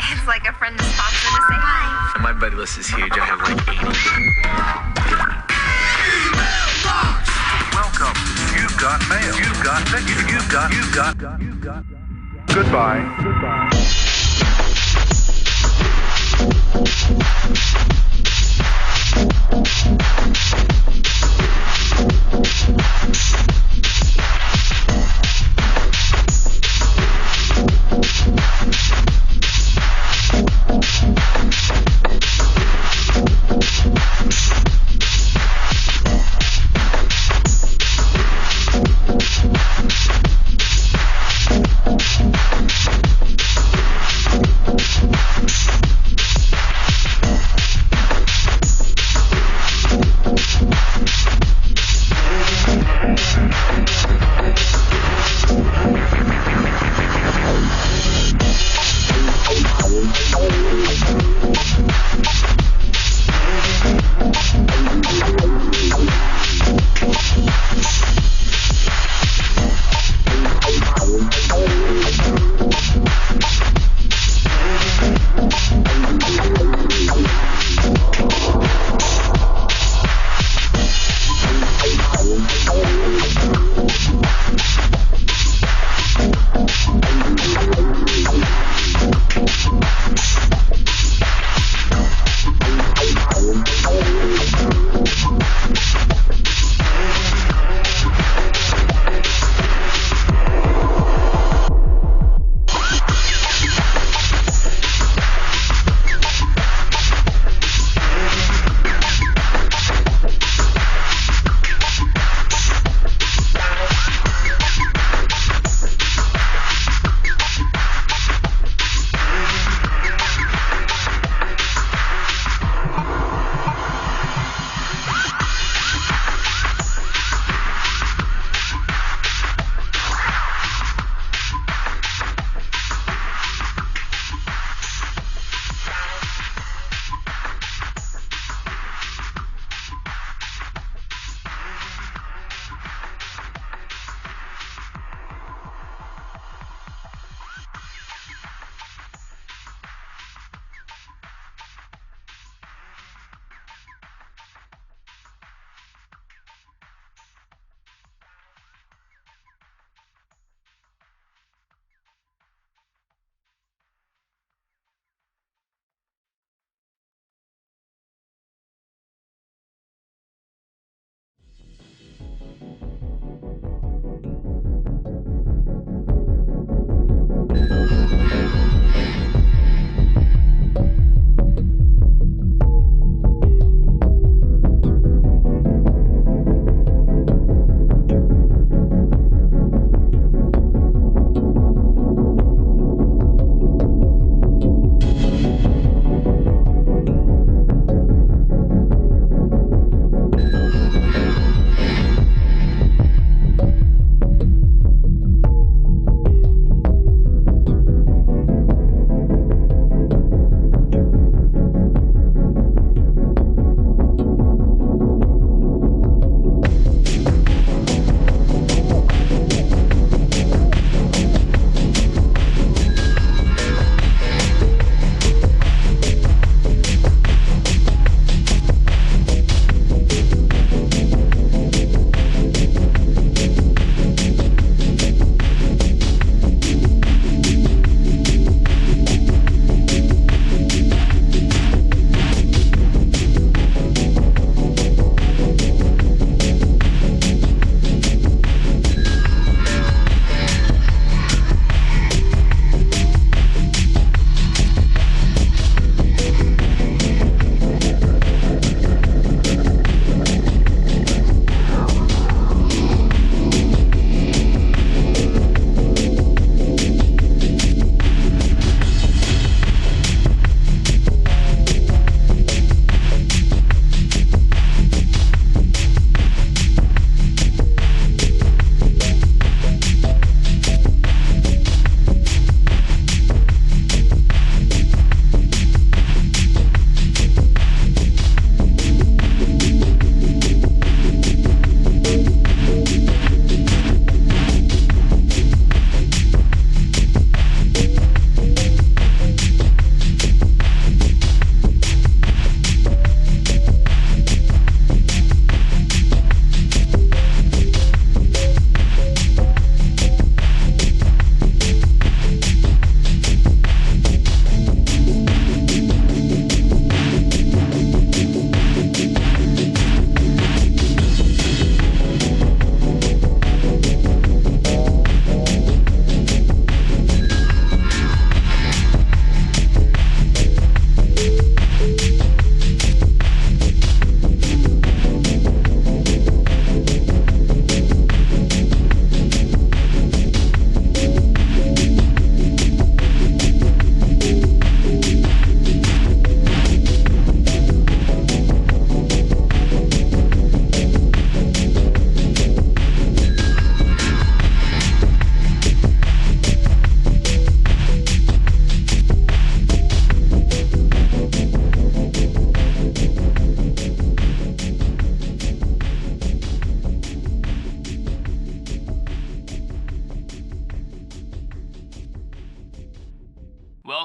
It's like a friend just pops in to say hi. My buddy list is huge. I have like 80. Welcome. You've got mail. You've got. Goodbye.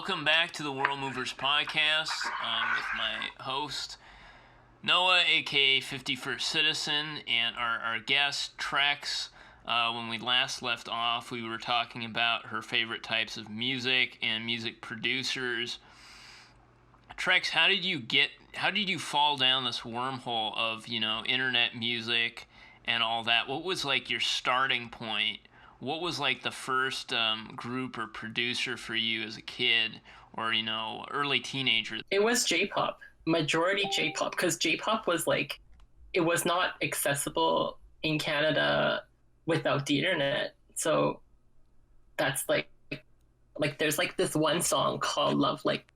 Welcome back to the World Movers Podcast. I'm with my host, Noah, aka 51st Citizen, and our guest, Trexx. When we last left off, we were talking about her favorite types of music and music producers. Trexx, how did you fall down this wormhole of, internet music and all that? What was like your starting point? What was like the first group or producer for you as a kid or, early teenager? It was J-pop, majority J-pop, because J-pop was like, it was not accessible in Canada without the internet. So that's like there's like this one song called Love Like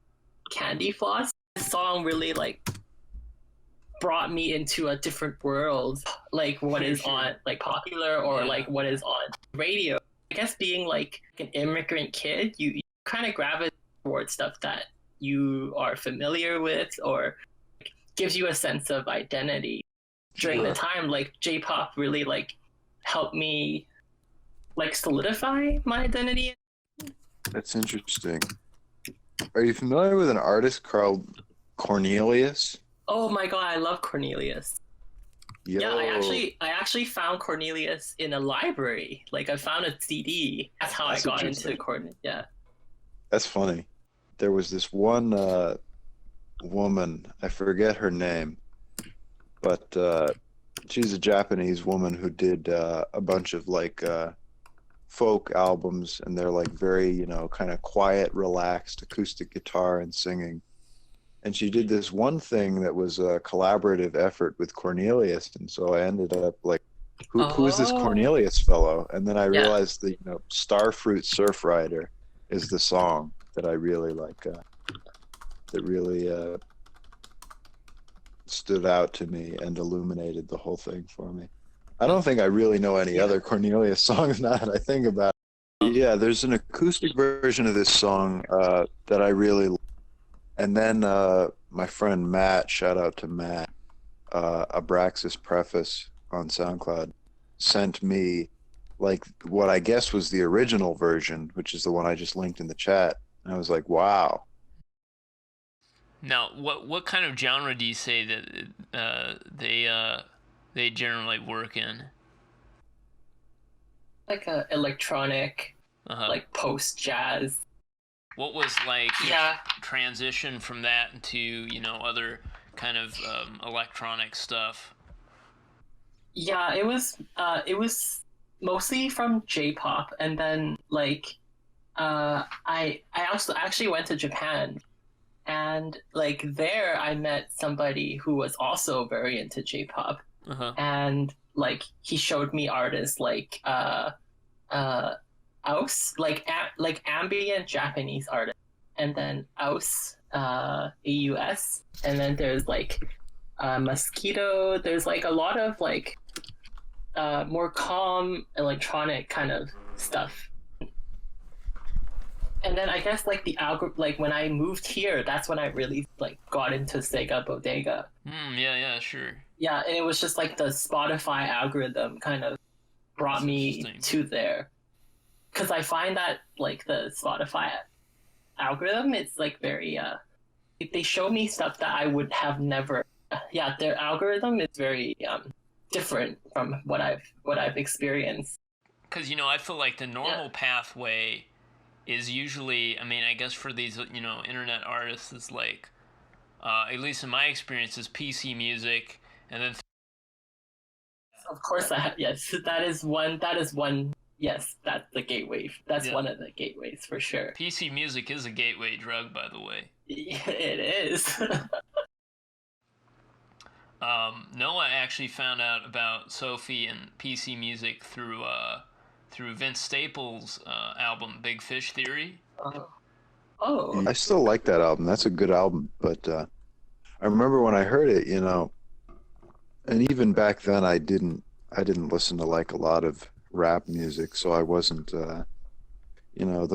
Candy Floss. This song really like brought me into a different world, like what is on like popular or like what is on radio. I guess being like an immigrant kid, you kind of gravitate towards stuff that you are familiar with or gives you a sense of identity. During the time, like J-pop really like helped me like solidify my identity. That's interesting. Are you familiar with an artist called Cornelius? Oh my god, I love Cornelius. Yo. Yeah, I actually found Cornelius in a library. Like I found a CD. That's how I got into Cornelius. Yeah. That's funny. There was this one woman, I forget her name, but she's a Japanese woman who did a bunch of like folk albums, and they're like very, kind of quiet, relaxed acoustic guitar and singing. And she did this one thing that was a collaborative effort with Cornelius. And so I ended up like, who is this Cornelius fellow? And then I realized that, Starfruit Surf Rider is the song that I really like, that really stood out to me and illuminated the whole thing for me. I don't think I really know any other Cornelius songs now that I think about it. Yeah, there's an acoustic version of this song that I really like. And then my friend Matt, shout out to Matt, Abraxas Preface on SoundCloud, sent me like what I guess was the original version, which is the one I just linked in the chat. And I was like, wow. Now, what kind of genre do you say that they generally work in? Like a electronic, like post jazz. What was like transition from that into other kind of electronic stuff? Yeah, it was mostly from J-pop, and then like I also actually went to Japan, and like there I met somebody who was also very into J-pop, and like he showed me artists like Aus, like ambient Japanese artists, and then Aus, AUS, and then there's like Mosquito. There's like a lot of like more calm electronic kind of stuff. And then I guess like the like when I moved here, that's when I really like got into Sega Bodega. Yeah, sure. Yeah, and it was just like the Spotify algorithm kind of brought me to there. Because I find that like the Spotify algorithm, it's like very they show me stuff that I would have never. Yeah, their algorithm is very different from what I've experienced. Because I feel like the normal pathway is usually, I guess for these internet artists, it's like at least in my experience, is PC music, and then. Of course, yes, that is one. Yes, that's the gateway. That's one of the gateways for sure. PC music is a gateway drug, by the way. Yeah, it is. Noah actually found out about Sophie and PC music through Vince Staples' album Big Fish Theory. Oh. I still like that album. That's a good album. But I remember when I heard it, and even back then I didn't listen to like a lot of rap music, so I wasn't the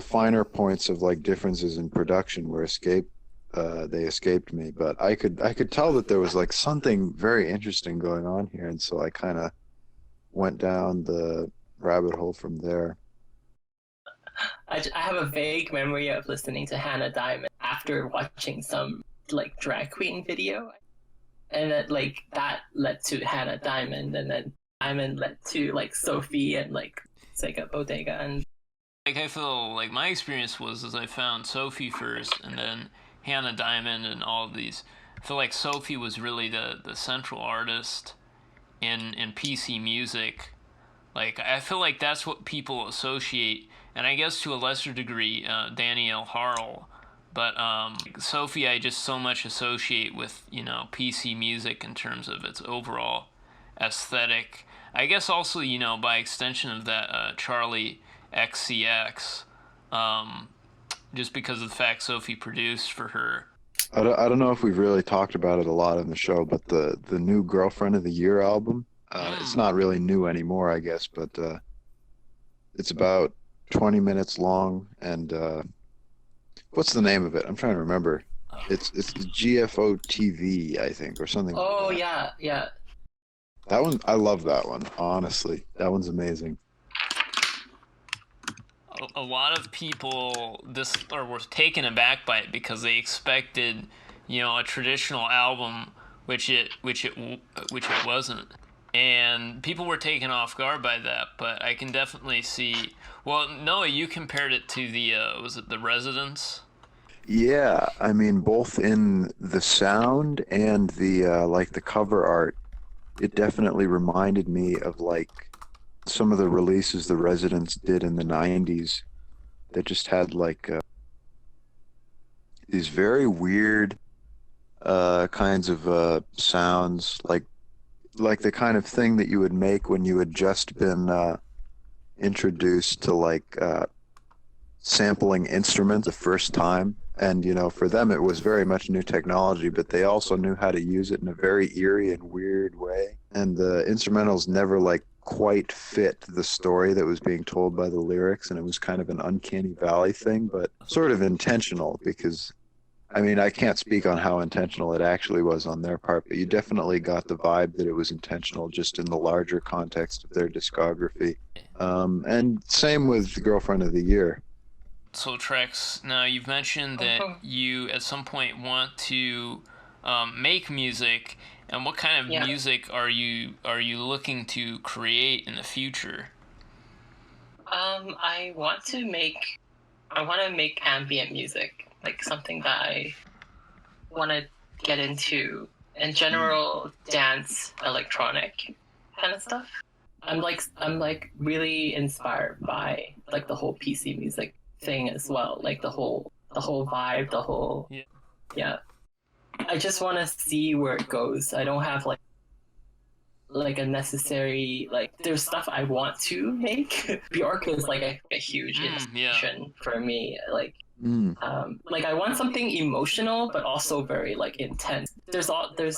finer points of like differences in production were they escaped me, but I could tell that there was like something very interesting going on here, and so I kind of went down the rabbit hole from there. I have a vague memory of listening to Hannah Diamond after watching some like drag queen video, and that led to Hannah Diamond, and then Diamond led to like Sophie and like Sega Bodega, and Like, I feel like my experience was I found Sophie first, and then Hannah Diamond, and all of these. I feel like Sophie was really the central artist in PC music. Like, I feel like that's what people associate, and I guess to a lesser degree, Danielle Harl. But Sophie, I just so much associate with, PC music in terms of its overall aesthetic. I guess also, by extension of that, Charlie XCX, just because of the fact Sophie produced for her. I don't know if we've really talked about it a lot in the show, but the new Girlfriend of the Year album, it's not really new anymore, I guess, but it's about 20 minutes long, and what's the name of it? I'm trying to remember. It's the GFO TV, I think, or something. oh like that. yeah. That one, I love that one, honestly. That one's amazing. A lot of people were taken aback by it because they expected, a traditional album, which it wasn't, and people were taken off guard by that. But I can definitely see. Well, Noah, you compared it to the was it The Residents? Yeah, I mean, both in the sound and the like the cover art, it definitely reminded me of like some of the releases the Residents did in the 90s that just had like these very weird kinds of sounds, like the kind of thing that you would make when you had just been introduced to like sampling instruments the first time. And, for them, it was very much new technology, but they also knew how to use it in a very eerie and weird way. And the instrumentals never like quite fit the story that was being told by the lyrics. And it was kind of an uncanny valley thing, but sort of intentional because, I mean, I can't speak on how intentional it actually was on their part, but you definitely got the vibe that it was intentional just in the larger context of their discography. And same with the Girlfriend of the Year. So Trexx, now you've mentioned that you at some point want to make music, and what kind of music are you looking to create in the future? I want to make ambient music, like something that I want to get into. In general, dance, electronic kind of stuff. I'm like really inspired by like the whole PC music thing as well, like the whole vibe, the whole yeah. I just want to see where it goes. I don't have like a necessary, like there's stuff I want to make. Bjork is like a huge inspiration for me. Like like I want something emotional but also very like intense. There's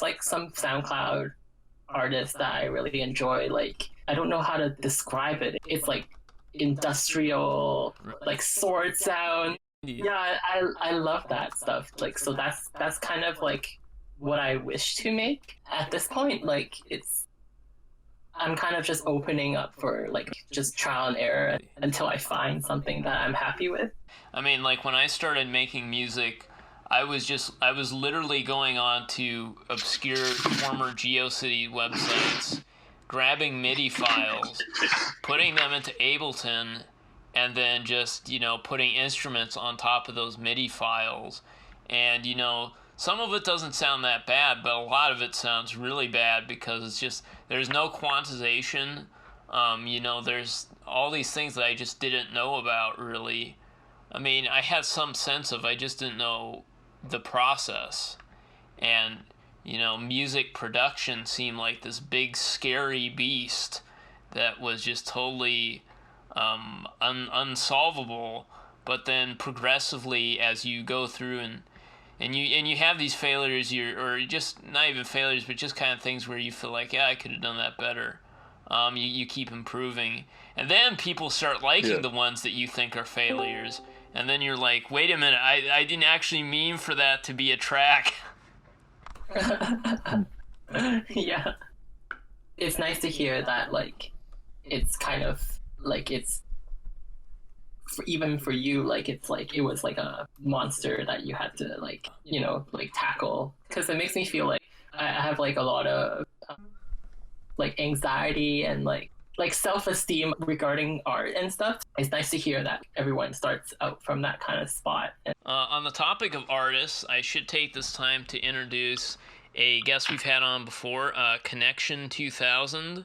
like some SoundCloud artists that I really enjoy. Like I don't know how to describe it. It's like industrial, like sword sound. Yeah, I love that stuff. Like so that's kind of like what I wish to make at this point. Like I'm kind of just opening up for like just trial and error until I find something that I'm happy with. I mean, like when I started making music, I was literally going on to obscure former GeoCity websites, grabbing MIDI files, putting them into Ableton, and then just, putting instruments on top of those MIDI files. And, some of it doesn't sound that bad, but a lot of it sounds really bad because it's just, there's no quantization. There's all these things that I just didn't know about, really. I mean, I had some sense of, I just didn't know the process. And, music production seemed like this big, scary beast that was just totally unsolvable. But then progressively, as you go through and you have these failures, or just not even failures, but just kind of things where you feel like, yeah, I could have done that better. You keep improving, and then people start liking the ones that you think are failures, and then you're like, wait a minute, I didn't actually mean for that to be a track. Yeah, it's nice to hear that. Like, it's kind of like it's even for you, like it's like it was like a monster that you had to like like tackle, because it makes me feel like I have like a lot of like anxiety and like self-esteem regarding art and stuff. It's nice to hear that everyone starts out from that kind of spot. On the topic of artists, I should take this time to introduce a guest we've had on before, Connection 2000.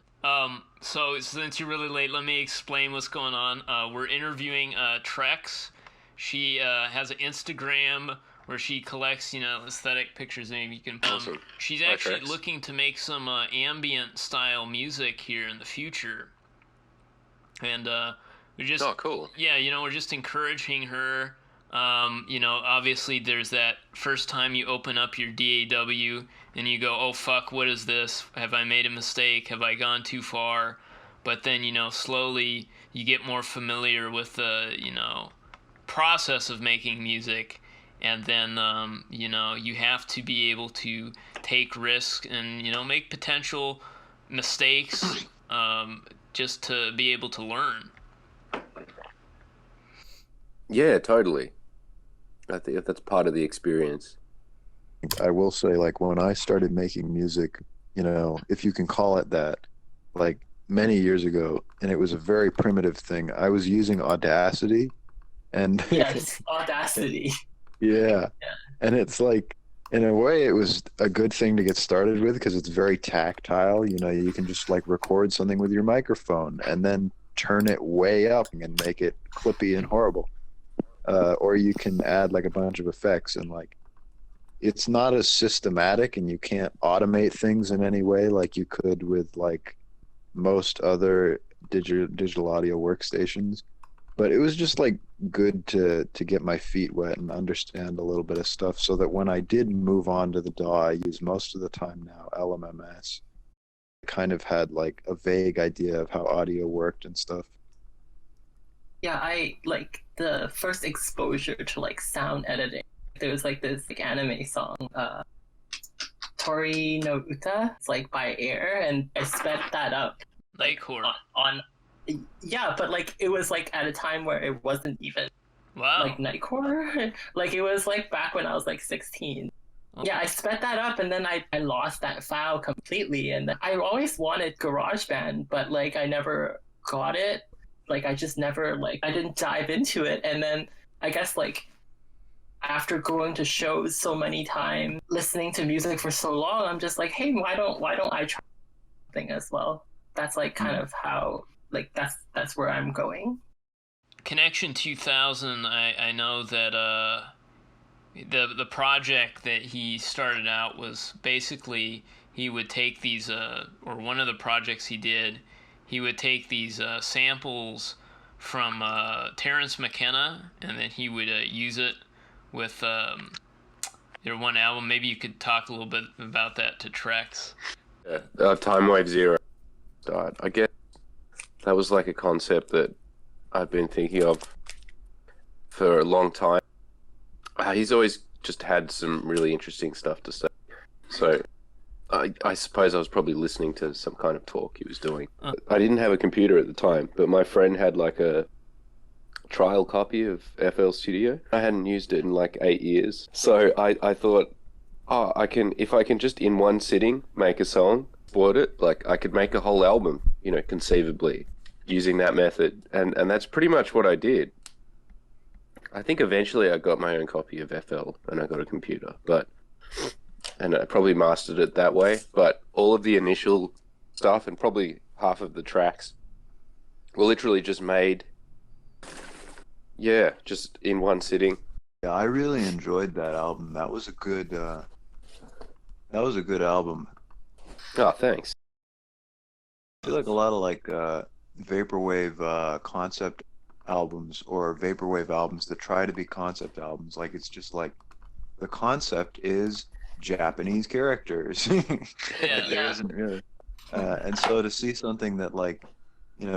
So since you're really late, let me explain what's going on. We're interviewing Trexx. She has an Instagram where she collects, aesthetic pictures. Maybe you can. Awesome. She's Hi, actually Trexx. looking to make some ambient style music here in the future, and we just. Oh, cool. Yeah, we're just encouraging her. Obviously there's that first time you open up your DAW and you go, oh fuck, what is this? Have I made a mistake? Have I gone too far? But then, slowly you get more familiar with the, process of making music. And then, you have to be able to take risks and, make potential mistakes just to be able to learn. Yeah, totally. I think that's part of the experience. I will say, like, when I started making music, if you can call it that, like many years ago, and it was a very primitive thing. I was using Audacity, and Yes, Audacity. yeah, and it's like, in a way, it was a good thing to get started with because it's very tactile. You can just like record something with your microphone and then turn it way up and make it clippy and horrible. Or you can add like a bunch of effects, and like it's not as systematic, and you can't automate things in any way like you could with like most other digital audio workstations. But it was just like good to get my feet wet and understand a little bit of stuff, so that when I did move on to the DAW, I use most of the time now LMMS. I kind of had like a vague idea of how audio worked and stuff. Yeah, I like the first exposure to like sound editing. There was like this like anime song, Tori no Uta. It's like by Air, and I sped that up Nightcore. on yeah, but like it was like at a time where it wasn't even Wow. like Nightcore. Like it was like back when I was like 16. Yeah, I sped that up, and then I lost that file completely. And I always wanted GarageBand, but like I never got it. Like I just never I didn't dive into it. And then I guess like after going to shows so many times, listening to music for so long, I'm just like, hey, why don't I try something as well? That's like kind of how like that's where I'm going. Connection 2000, I know that the project that he started out was basically he would take these or one of the projects he did, he would take these samples from Terrence McKenna, and then he would use it with their one album. Maybe you could talk a little bit about that to Trexx. Time Wave Zero start. I guess that was like a concept that I've been thinking of for a long time. He's always just had some really interesting stuff to say. So I suppose I was probably listening to some kind of talk he was doing. I didn't have a computer at the time, but my friend had like a trial copy of FL Studio. I hadn't used it in like 8 years. So I thought, if I can just in one sitting make a song, export it, like I could make a whole album, conceivably using that method. And that's pretty much what I did. I think eventually I got my own copy of FL and I got a computer, and I probably mastered it that way. But all of the initial stuff and probably half of the tracks were literally just made, just in one sitting. Yeah, I really enjoyed that album. That was a good album. Oh, thanks. I feel like a lot of like vaporwave concept albums or vaporwave albums that try to be concept albums, like it's just like the concept is Japanese characters. There isn't really, and so to see something that like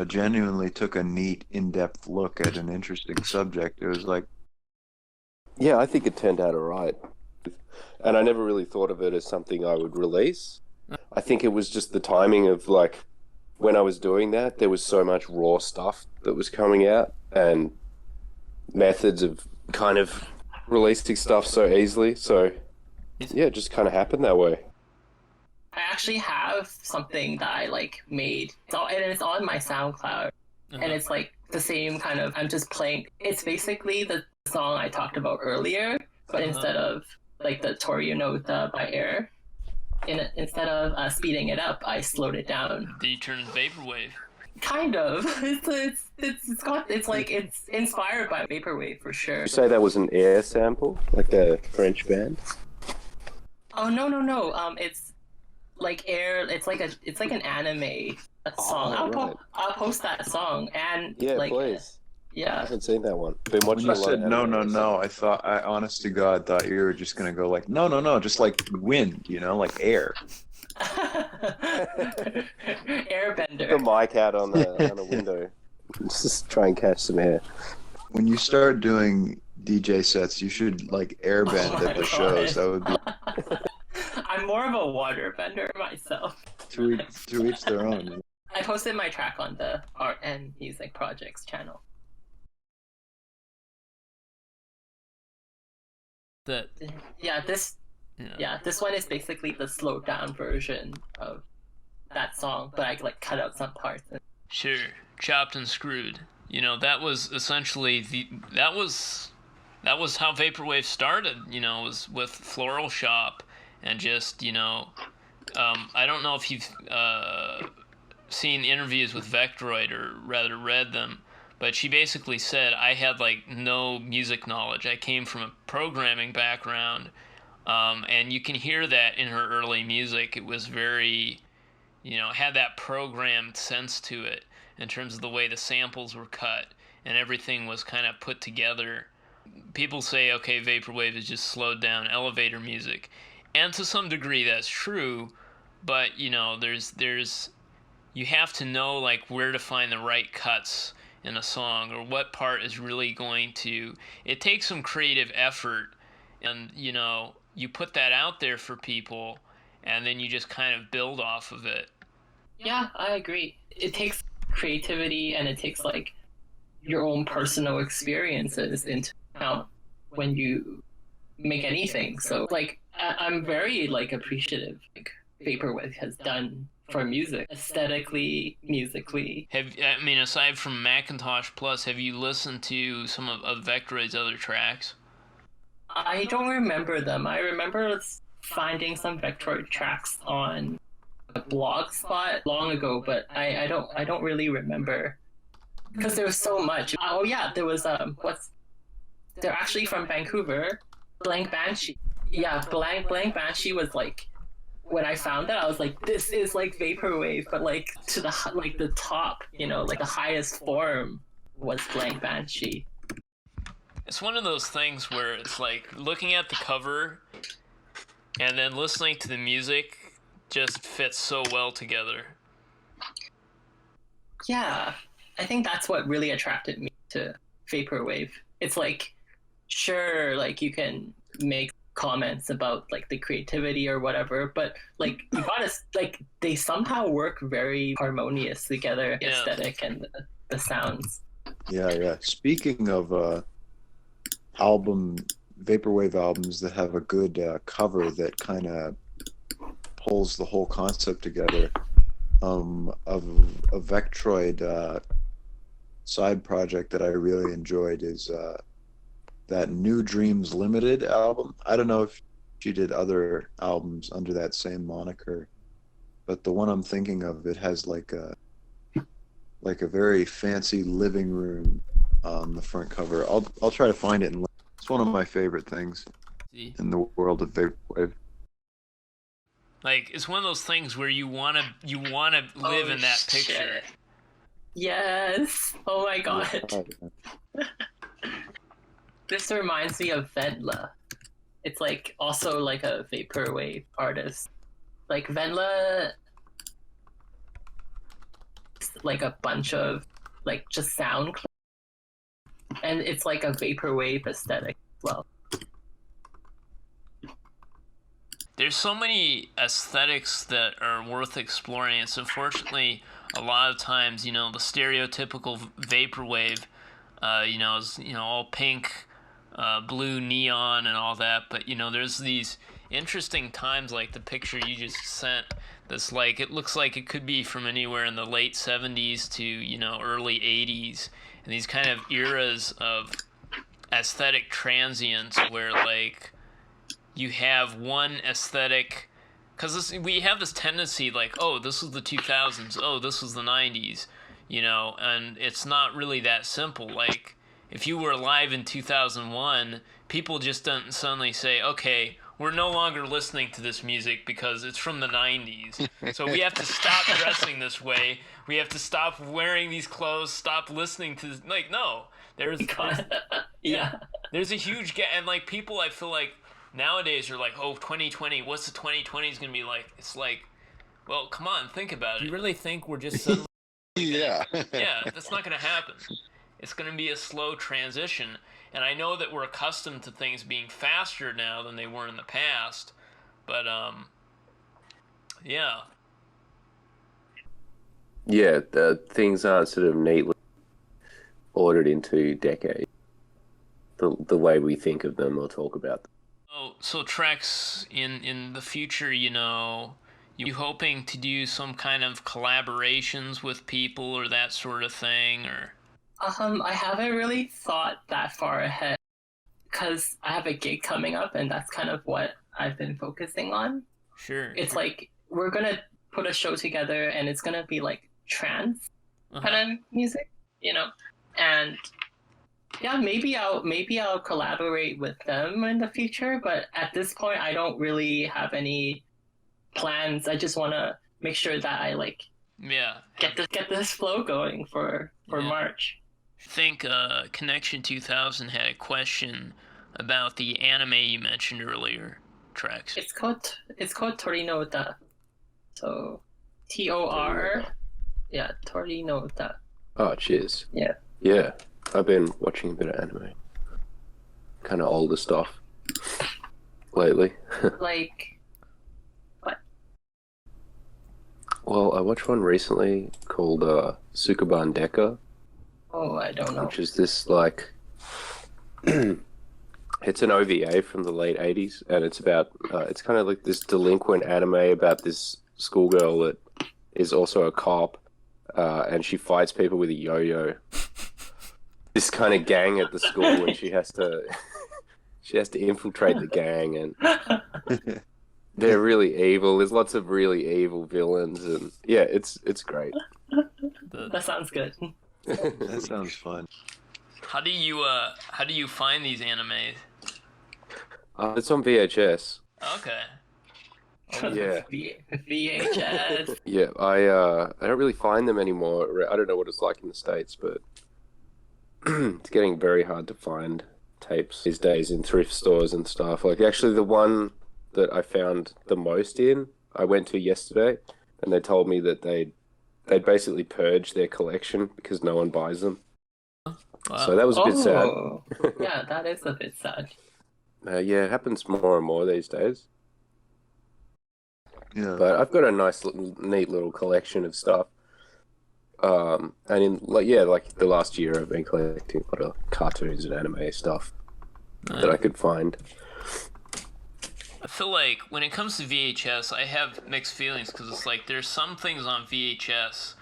genuinely took a neat, in-depth look at an interesting subject, it was like, yeah, I think it turned out all right. And I never really thought of it as something I would release. I think it was just the timing of like when I was doing that, there was so much raw stuff that was coming out, and methods of kind of releasing stuff so easily. So yeah, it just kind of happened that way. I actually have something that I like made. It's on my SoundCloud, and it's like the same kind of. I'm just playing. It's basically the song I talked about earlier, but instead of like the Torio Nota by Air, instead of speeding it up, I slowed it down. Did you turn it vaporwave? Kind of. It's like it's inspired by vaporwave for sure. You say that was an Air sample, like a French band? Oh no. It's like Air. It's like an anime song. I'll post that song and Yeah, like, please. I yeah. haven't seen that one. Been watching When a you lot of said no, anime. I honest to God thought you were just gonna go like no, just like wind, like air. Airbender. The mic out on the window. Just try and catch some air. When you start doing DJ sets, you should like airbend Oh at the my shows. God. That would be I'm more of a waterbender myself. to each their own. I posted my track on the Art and Music Projects channel. This one is basically the slowed down version of that song, but I like cut out some parts. Sure, chopped and screwed. That was essentially that was how vaporwave started. Was with Floral Shop, and just I don't know if you've seen interviews with Vectoroid, or rather read them, but she basically said, I had like no music knowledge. I came from a programming background, and you can hear that in her early music. It was very, had that programmed sense to it in terms of the way the samples were cut and everything was kind of put together. People say, okay, vaporwave is just slowed down elevator music, and to some degree that's true, but there's you have to know like where to find the right cuts in a song, or what part is really going to. It takes some creative effort, and you put that out there for people, and then you just kind of build off of it. Yeah, I agree. It takes creativity, and it takes like your own personal experiences into account when you make anything. So like I'm very like appreciative like vaporwave has done for music, aesthetically, musically. Aside from Macintosh Plus, have you listened to some of Vectoroid's other tracks? I don't remember them. I remember finding some Vectoroid tracks on a blog spot long ago, but I don't really remember because there was so much. Oh yeah, there was they're actually from Vancouver, Blank Banshee. Yeah, Blank Banshee was like, when I found that, I was like, this is like vaporwave, but like to the top, like the highest form was Blank Banshee. It's one of those things where it's like looking at the cover and then listening to the music just fits so well together. Yeah, I think that's what really attracted me to vaporwave. It's like, sure, like you can make comments about like the creativity or whatever, but like you gotta like they somehow work very harmonious together, aesthetic and the sounds. Yeah. Speaking of vaporwave albums that have a good cover that kind of pulls the whole concept together, of a Vectoroid side project that I really enjoyed is that New Dreams Limited album. I don't know if she did other albums under that same moniker, but the one I'm thinking of, it has like a very fancy living room on the front cover. I'll try to find it, and it's one of my favorite things in the world of vaporwave. Like, it's one of those things where you wanna live in that picture. Shit. Yes. Oh my god. This reminds me of Venla. It's like also like a vaporwave artist. Like Venla, like a bunch of like just sound clips, and it's like a vaporwave aesthetic as well. There's so many aesthetics that are worth exploring. It's unfortunately a lot of times, the stereotypical vaporwave all pink, blue neon and all that. But there's these interesting times, like the picture you just sent. That's like, it looks like it could be from anywhere in the late 70s to early 80s, and these kind of eras of aesthetic transience where like you have one aesthetic, because we have this tendency like, oh, this was the 2000s, oh, this was the 90s, and it's not really that simple. Like, if you were alive in 2001, people just don't suddenly say, okay, we're no longer listening to this music because it's from the 90s. So we have to stop dressing this way. We have to stop wearing these clothes, stop listening to this. Like, no. There's a huge gap. And, like, people, I feel like, nowadays are like, oh, 2020, what's the 2020s going to be like? It's like, well, come on, think about it. Do you really think we're just suddenly... Yeah. Yeah, that's not going to happen. It's going to be a slow transition. And I know that we're accustomed to things being faster now than they were in the past. But, yeah. Yeah, the things aren't sort of neatly ordered into decades. The way we think of them or talk about them. So Trexx, in the future, you hoping to do some kind of collaborations with people or that sort of thing, or? I haven't really thought that far ahead because I have a gig coming up, and that's kind of what I've been focusing on. Sure. It's like we're gonna put a show together, and it's gonna be like trance kind of music, and yeah, maybe I'll collaborate with them in the future. But at this point, I don't really have any plans. I just want to make sure that I get this flow going for March. I think Connection 2000 had a question about the anime you mentioned earlier, Trexx. It's called Torino Da. So TOR. Yeah, Torino Da. Oh, cheers. Yeah. Yeah, I've been watching a bit of anime. Kind of older stuff lately. Like what? Well, I watched one recently called Sukuban Deka. Oh, I don't know. Which is this, like, it's an OVA from the late 80s, and it's about, it's kind of like this delinquent anime about this schoolgirl that is also a cop, and she fights people with a yo-yo. This kind of gang at the school, and she has to infiltrate the gang, and they're really evil. There's lots of really evil villains, and yeah, it's great. That sounds good. That sounds fun. How do you find these animes? It's on VHS. Okay. Yeah. VHS. Yeah, I don't really find them anymore. I don't know what it's like in the States, but it's getting very hard to find tapes these days in thrift stores and stuff. Like, actually, the one that I found the most in, I went to yesterday, and they told me that they'd basically purged their collection because no one buys them. Wow. So that was a bit sad. Yeah, that is a bit sad. Yeah, it happens more and more these days. Yeah. But I've got a nice, neat little collection of stuff. And in like the last year, I've been collecting a lot of cartoons and anime stuff that I could find. I feel like when it comes to VHS, I have mixed feelings because it's like there's some things on VHS,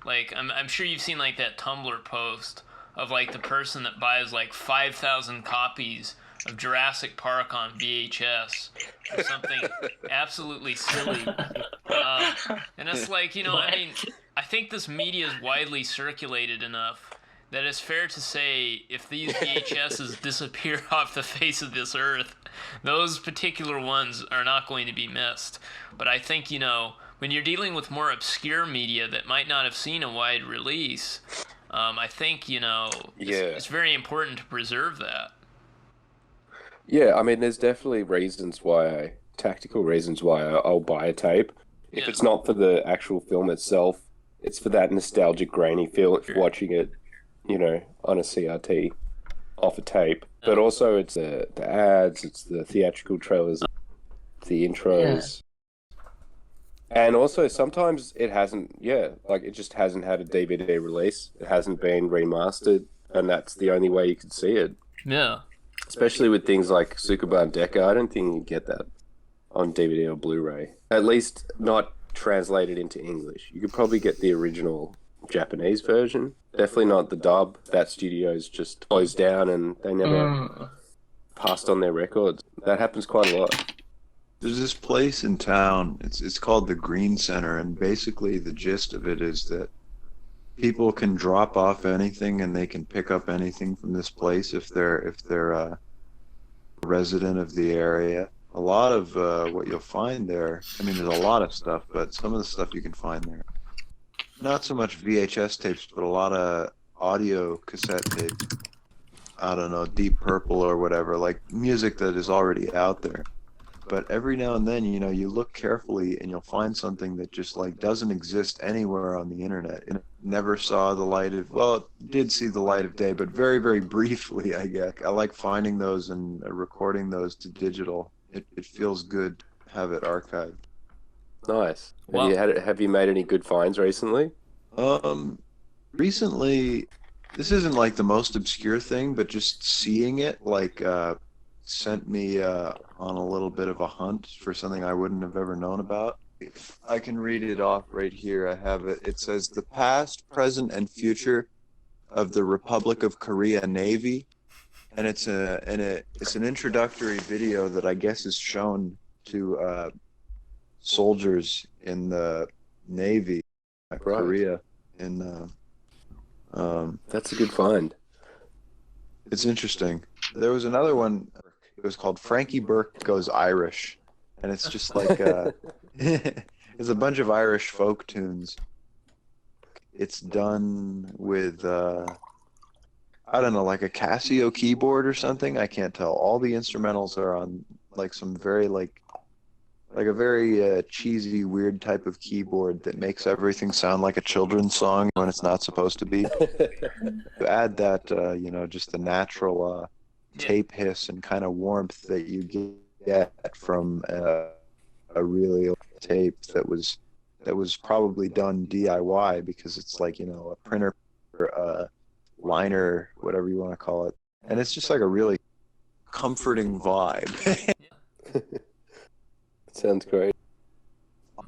like I'm sure you've seen like that Tumblr post of like the person that buys like 5,000 copies of Jurassic Park on VHS or something absolutely silly, and it's like I mean, I think this media is widely circulated enough that it's fair to say if these VHSs disappear off the face of this earth, those particular ones are not going to be missed. But I think, when you're dealing with more obscure media that might not have seen a wide release, I think, it's very important to preserve that. Yeah, I mean, there's definitely tactical reasons why I'll buy a tape. If it's not for the actual film itself, it's for that nostalgic, grainy feel, watching it, on a CRT off a tape. But also it's the ads, it's the theatrical trailers, the intros. Yeah. And also sometimes it hasn't, it just hasn't had a DVD release. It hasn't been remastered. and that's the only way you could see it. Yeah. Especially with things like Sukuban Deka, I don't think you get that on DVD or Blu-ray. At least not translated into English. You could probably get the original Japanese version. Definitely not the dub. That studio's just closed down and they never passed on their records. That happens quite a lot. There's this place in town. It's called the Green Center, and basically the gist of it is that people can drop off anything and they can pick up anything from this place if they're a resident of the area. A lot of what you'll find there, I mean, there's a lot of stuff, but some of the stuff you can find there, not so much VHS tapes, but a lot of audio cassette tapes. I don't know, Deep Purple or whatever, like music that is already out there. But every now and then, you know, you look carefully and you'll find something that just like doesn't exist anywhere on the internet. It never saw the light of, well, it did see the light of day, but very, very briefly, I guess. I like finding those and recording those to digital. It feels good to have it archived. Nice. Wow. Have you made any good finds recently? Recently, this isn't like the most obscure thing, but just seeing it, like, sent me on a little bit of a hunt for something I wouldn't have ever known about. I can read it off right here. I have it. It says, "The past, present, and future of the Republic of Korea Navy," and it's an introductory video that I guess is shown to soldiers in the Navy, Korea. That's a good find. It's interesting. There was another one. It was called Frankie Burke Goes Irish, and it's just like it's a bunch of Irish folk tunes. It's done with I don't know, like a Casio keyboard or something. I can't tell. All the instrumentals are on like some very like a very cheesy, weird type of keyboard that makes everything sound like a children's song when it's not supposed to be. To add that, you know, just the natural tape hiss and kind of warmth that you get from a really old tape that was probably done DIY, because it's like, you know, a printer, liner, whatever you want to call it, and it's just like a really comforting vibe. Sounds great.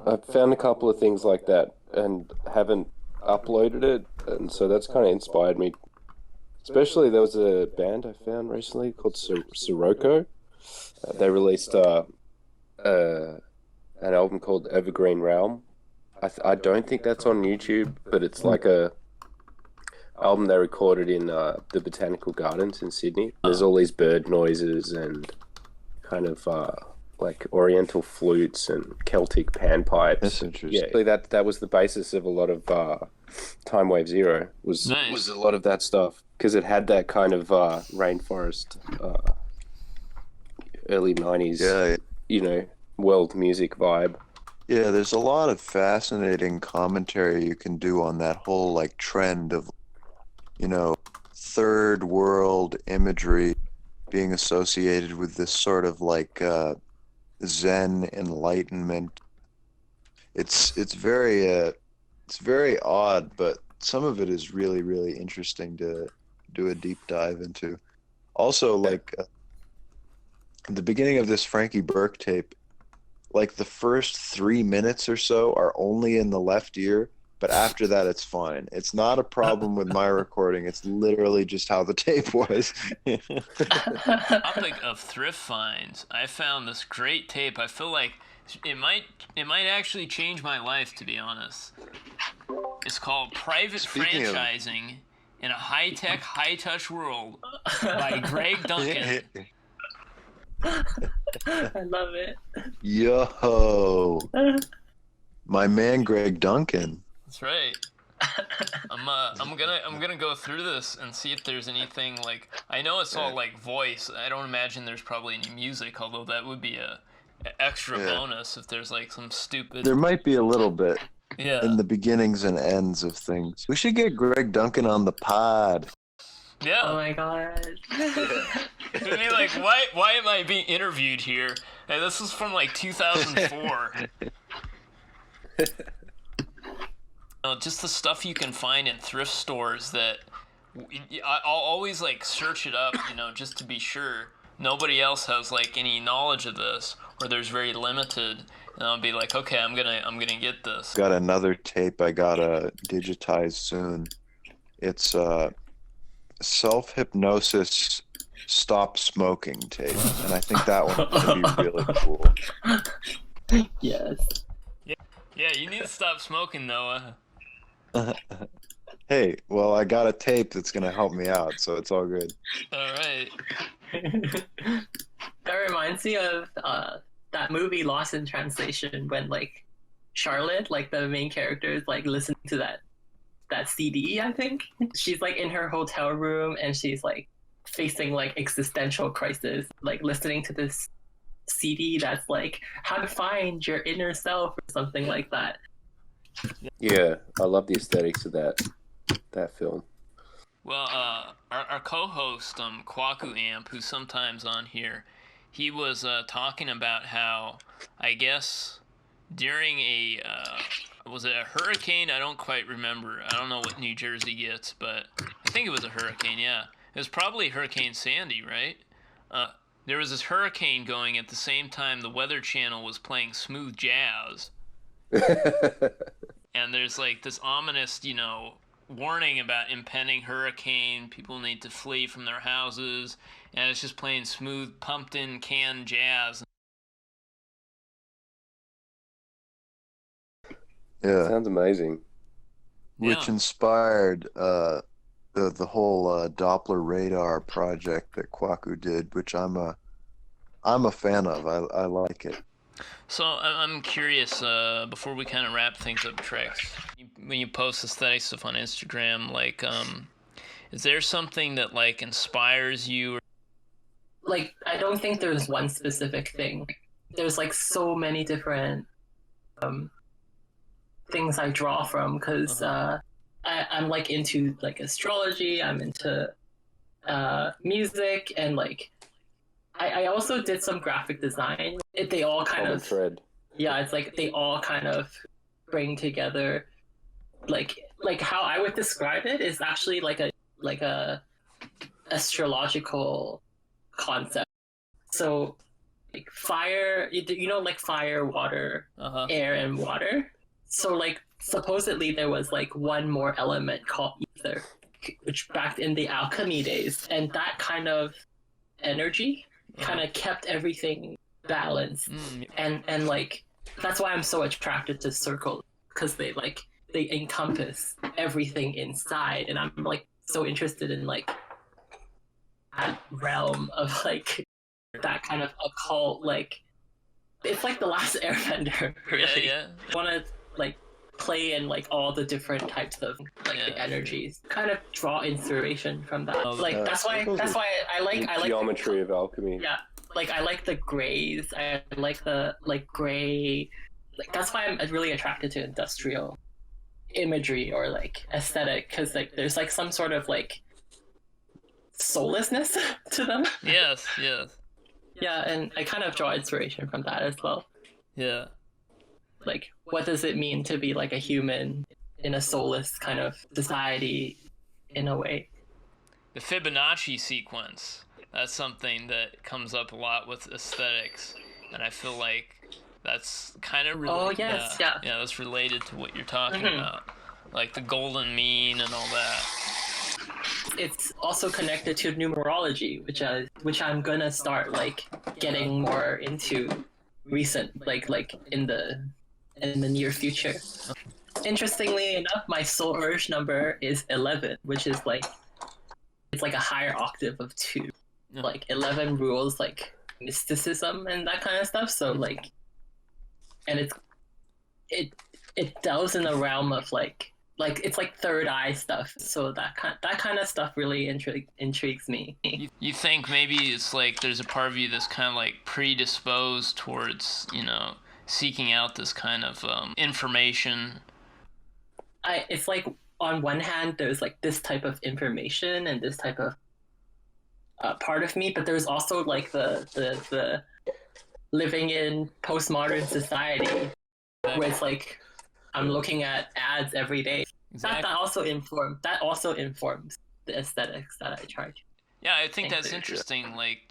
I've found a couple of things like that and haven't uploaded it, and so that's kind of inspired me. Especially, there was a band I found recently called Sirocco. They released an album called Evergreen Realm. I don't think that's on YouTube, but it's like a album they recorded in the Botanical Gardens in Sydney. There's all these bird noises and kind of like oriental flutes and Celtic panpipes. That's interesting. Yeah, that was the basis of a lot of Time Wave Zero. Was a lot of that stuff, because it had that kind of rainforest, early 90s, you know, world music vibe. Yeah, there's a lot of fascinating commentary you can do on that whole like trend of, you know, third world imagery being associated with this sort of like Zen enlightenment. It's very odd, but some of it is really, really interesting to do a deep dive into. Also, like at the beginning of this Frankie Burke tape, like the first 3 minutes or so are only in the left ear, but after that it's fine. It's not a problem with my recording. It's literally just how the tape was. Topic of thrift finds, I found this great tape. I feel like it might actually change my life, to be honest. It's called Private Franchising in a High-Tech, High-Touch World by Greg Duncan. I love it. Yo, my man Greg Duncan. That's right. I'm gonna go through this and see if there's anything like, I know it's all like voice. I don't imagine there's probably any music, although that would be a extra bonus if there's like some stupid. There might be a little bit. Yeah. In the beginnings and ends of things. We should get Greg Duncan on the pod. Yeah. Oh my god. It'd be like, why am I being interviewed here? Hey, this is from like 2004. Just the stuff you can find in thrift stores that I'll always like search it up, just to be sure nobody else has like any knowledge of this, or there's very limited, and I'll be like, okay, I'm gonna get this. Got another tape I gotta digitize soon. It's self-hypnosis stop smoking tape, and I think that one's gonna be really cool. Yes. Yeah, you need to stop smoking, Noah. Hey, well, I got a tape that's gonna help me out, so it's all good. All right. That reminds me of that movie Lost in Translation, when like Charlotte, like the main character, is like listening to that CD. I think she's like in her hotel room and she's like facing like existential crisis, like listening to this CD that's like how to find your inner self or something like that. Yeah, I love the aesthetics of that film. Well, our co-host, Kwaku Amp, who's sometimes on here, he was talking about how, I guess, during was it a hurricane? I don't quite remember. I don't know what New Jersey gets, but I think it was a hurricane, yeah. It was probably Hurricane Sandy, right? There was this hurricane going at the same time the Weather Channel was playing smooth jazz. And there's like this ominous, warning about impending hurricane. People need to flee from their houses. And it's just playing smooth, pumped-in canned jazz. Yeah, Sounds amazing. which Yeah. inspired the whole Doppler radar project that Kwaku did, which I'm a fan of. I like it. So I'm curious, before we kind of wrap things up, Trexx, when you post aesthetic stuff on Instagram, like, is there something that like inspires you? Like, I don't think there's one specific thing. There's like so many different things I draw from, because I'm like into like astrology. I'm into music, and like I also did some graphic design. They all kind Common of thread. yeah, it's like they all kind of bring together like how I would describe it is actually like a astrological concept. So like fire, like fire, water, air, and water. So like supposedly there was like one more element called ether, which back in the alchemy days, and that kind of energy kind of kept everything balanced. And like that's why I'm so attracted to circles, because they encompass everything inside, and I'm like so interested in like that realm of like that kind of occult, like it's like the last airbender, really. Yeah. I want to like play in like all the different types of like the energies, kind of draw inspiration from that. Like that's why I like Geometry of alchemy. yeah, like I like the grays. I like the like gray. Like that's why I'm really attracted to industrial imagery or like aesthetic, because like there's like some sort of like soullessness to them. Yes. Yeah, and I kind of draw inspiration from that as well. Yeah. Like, what does it mean to be like a human in a soulless kind of society, in a way? The Fibonacci sequence, that's something that comes up a lot with aesthetics, and I feel like that's kind of Oh, yes, yeah. Yeah, that's related to what you're talking about. Like the golden mean and all that. It's also connected to numerology, which I'm gonna start like getting more into recent, like in the near future. Interestingly enough, my soul urge number is 11, which is like it's like a higher octave of 2. Like 11 rules like mysticism and that kind of stuff. So like, and it delves in the realm of like it's like third eye stuff. So that kind of stuff really intrigues me. You think maybe it's like there's a part of you that's kind of like predisposed towards, seeking out this kind of information? It's like on one hand there's like this type of information and this type of part of me, but there's also like the living in postmodern society where it's like I'm looking at ads every day. Exactly. That also informs the aesthetics that I try to. Yeah, I think that's Thanks. interesting. Like,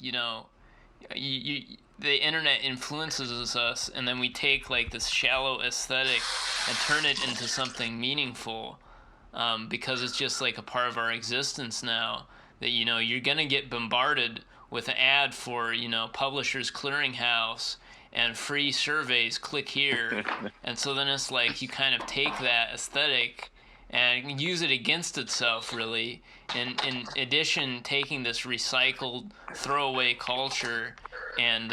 the internet influences us, and then we take like this shallow aesthetic and turn it into something meaningful, because it's just like a part of our existence now. That you're gonna get bombarded with an ad for Publishers Clearinghouse and free surveys. Click here, and so then it's like you kind of take that aesthetic and use it against itself, really. And in addition, taking this recycled throwaway culture and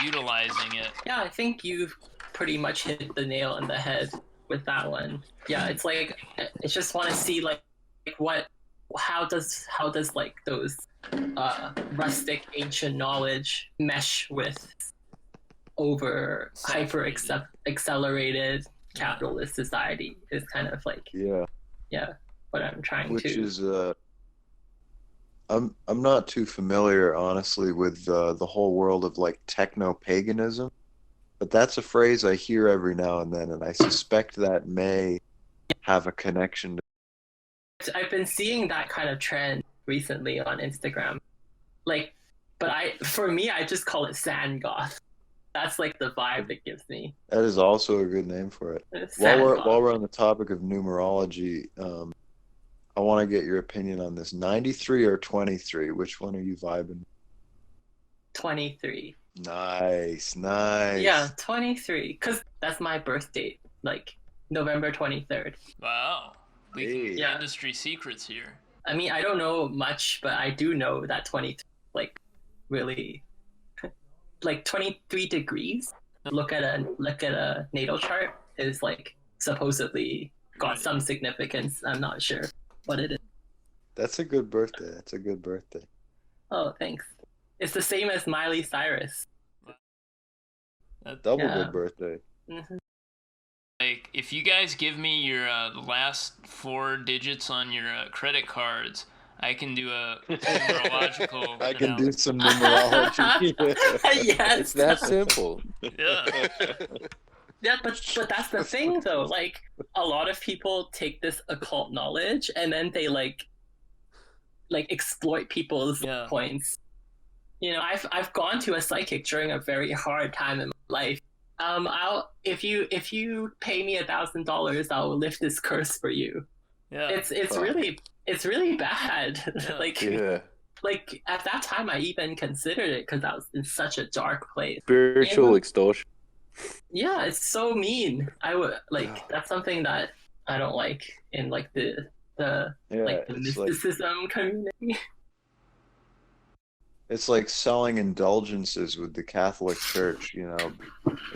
utilizing it. Yeah, I think you've pretty much hit the nail on the head with that one. Yeah, it's like I just want to see like how does like those rustic ancient knowledge mesh with over hyper accelerated capitalist society is kind of like what I'm trying Which to. is I'm not too familiar, honestly, with the whole world of like techno paganism, but that's a phrase I hear every now and then, and I suspect that may have a connection. I've been seeing that kind of trend recently on Instagram, like, but for me I just call it sand goth. That's like the vibe it gives me. That is also a good name for it. Sand goth. While we're on the topic of numerology, I want to get your opinion on this. 93 or 23? Which one are you vibing? 23. Nice. Yeah, 23. Because that's my birth date, like November 23rd. Wow. Leaking Yeah. industry secrets here. I mean, I don't know much, but I do know that 23, like, really, like 23 degrees. Look at a natal chart is like supposedly got some significance. I'm not sure what it is. That's a good birthday. That's a good birthday. Oh, thanks. It's the same as Miley Cyrus. Double Yeah. good birthday. Mm-hmm. Like, if you guys give me your the last 4 digits on your credit cards, I can do a numerological. I can do some numerology. Yes. It's that simple. Yeah. Yeah, but that's the thing though. Like a lot of people take this occult knowledge and then they like exploit people's points. I've gone to a psychic during a very hard time in my life. If you pay me $1,000, I'll lift this curse for you. Yeah. It's really bad. Yeah. Like at that time, I even considered it because I was in such a dark place. Spiritual extortion. Yeah, it's so mean. I would like that's something that I don't like in like the mysticism community. It's like selling indulgences with the Catholic Church, in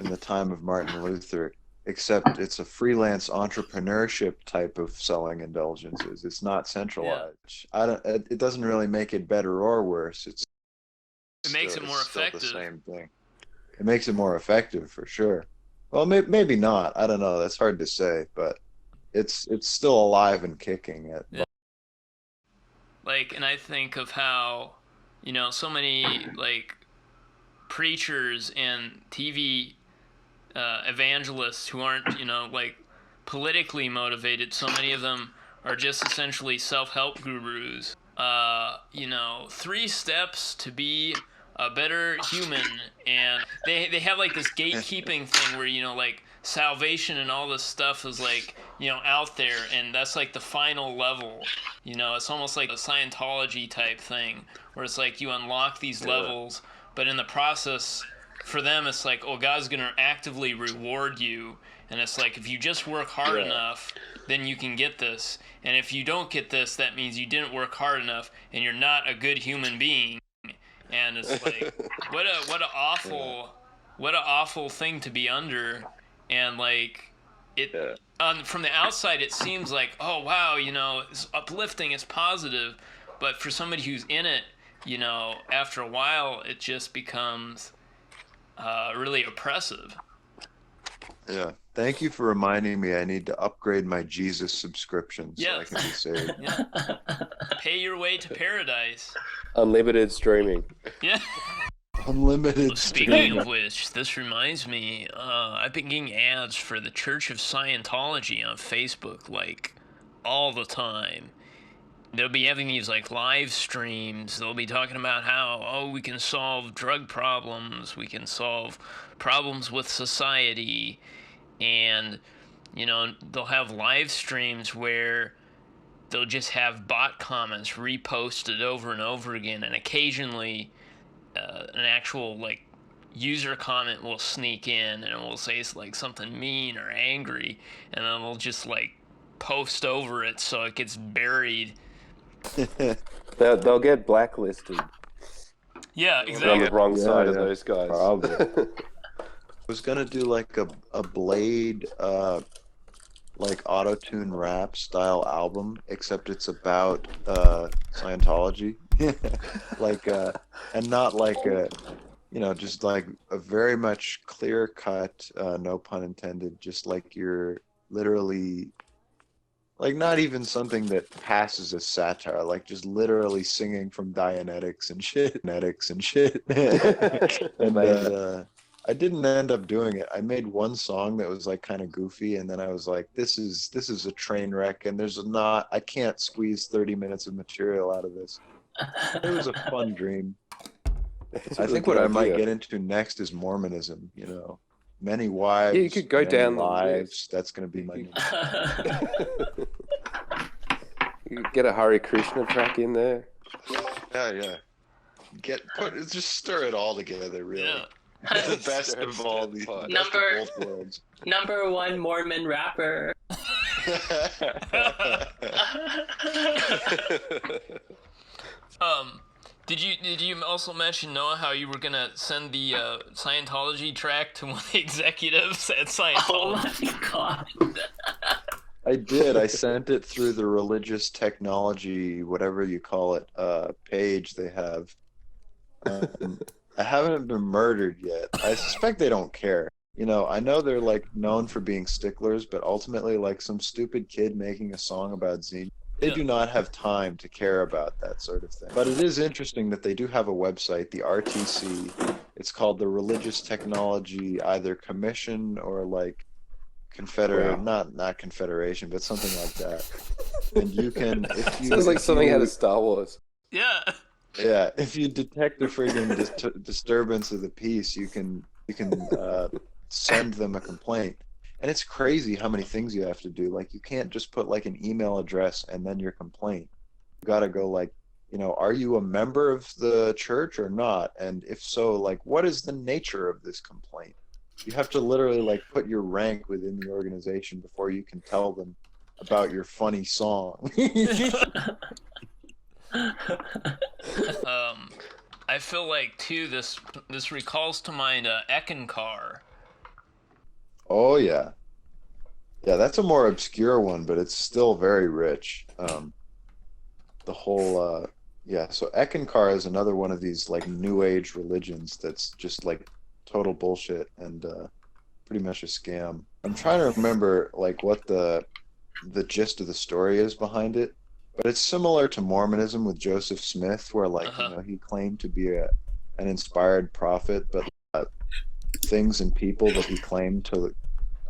the time of Martin Luther, except it's a freelance entrepreneurship type of selling indulgences. It's not centralized. It doesn't really make it better or worse. It makes it more effective. The same thing. It makes it more effective for sure. Well, maybe not. I don't know. That's hard to say, but it's still alive and kicking. And I think of how, so many like preachers and TV evangelists who aren't, politically motivated. So many of them are just essentially self-help gurus. 3 steps to be a better human, and they have like this gatekeeping thing where salvation and all this stuff is like out there, and that's like the final level. It's almost like a Scientology type thing where it's like you unlock these levels, but in the process for them it's like, oh, God's gonna actively reward you, and it's like if you just work hard enough, then you can get this, and if you don't get this, that means you didn't work hard enough and you're not a good human being. And it's like, what an awful thing to be under. And like it from the outside it seems like, oh wow, it's uplifting, it's positive, but for somebody who's in it, after a while it just becomes really oppressive. Yeah. Thank you for reminding me I need to upgrade my Jesus subscription so I can be saved. Yeah. Pay your way to paradise. Unlimited streaming. Yeah. Unlimited Speaking streaming. of which, this reminds me, I've been getting ads for the Church of Scientology on Facebook, like, all the time. they'll be having these like live streams. They'll be talking about how we can solve drug problems, we can solve problems with society, and they'll have live streams where they'll just have bot comments reposted over and over again, and occasionally an actual like user comment will sneak in and it will say like something mean or angry, and then they'll just like post over it so it gets buried. They'll get blacklisted. Yeah, They're exactly. on the wrong side of yeah, those guys. probably. I was gonna do like a Blade like auto-tune rap style album, except it's about Scientology. Like and not like a just like a very much clear cut, no pun intended, just like you're literally like not even something that passes as satire, like just literally singing from Dianetics and shit, and I didn't end up doing it. I made one song that was like kind of goofy, and then I was like, this is a train wreck, and I can't squeeze 30 minutes of material out of this. It was a fun dream. I think what I might get into next is Mormonism, many wives, Yeah, you could go many down the lives. list. That's going to be my You could get a Hare Krishna track in there. yeah. Just stir it all together, really. Yeah. The best of all the best of both worlds. Number one Mormon rapper. Did you also mention, Noah, how you were gonna send the Scientology track to one of the executives at Scientology? Oh my god. I did. I sent it through the religious technology, whatever you call it, page they have. I haven't been murdered yet. I suspect they don't care. I know they're like known for being sticklers, but ultimately, like some stupid kid making a song about Xenia, they do not have time to care about that sort of thing. But it is interesting that they do have a website, the RTC. It's called the Religious Technology either Commission or like not Confederation, but something like that. And you can, if you sounds like something out of Star Wars. Yeah. Yeah, if you detect a friggin' disturbance of the peace, you can send them a complaint. And it's crazy how many things you have to do. Like, you can't just put like an email address and then your complaint. You got to go like, are you a member of the church or not? And if so, like, what is the nature of this complaint? You have to literally like put your rank within the organization before you can tell them about your funny song. I feel like too this recalls to mind Ekankar. Oh yeah, that's a more obscure one, but it's still very rich. The whole so Ekankar is another one of these like new age religions that's just like total bullshit and pretty much a scam. I'm trying to remember like what the gist of the story is behind it. But it's similar to Mormonism with Joseph Smith, where like he claimed to be an inspired prophet, but things and people that he claimed to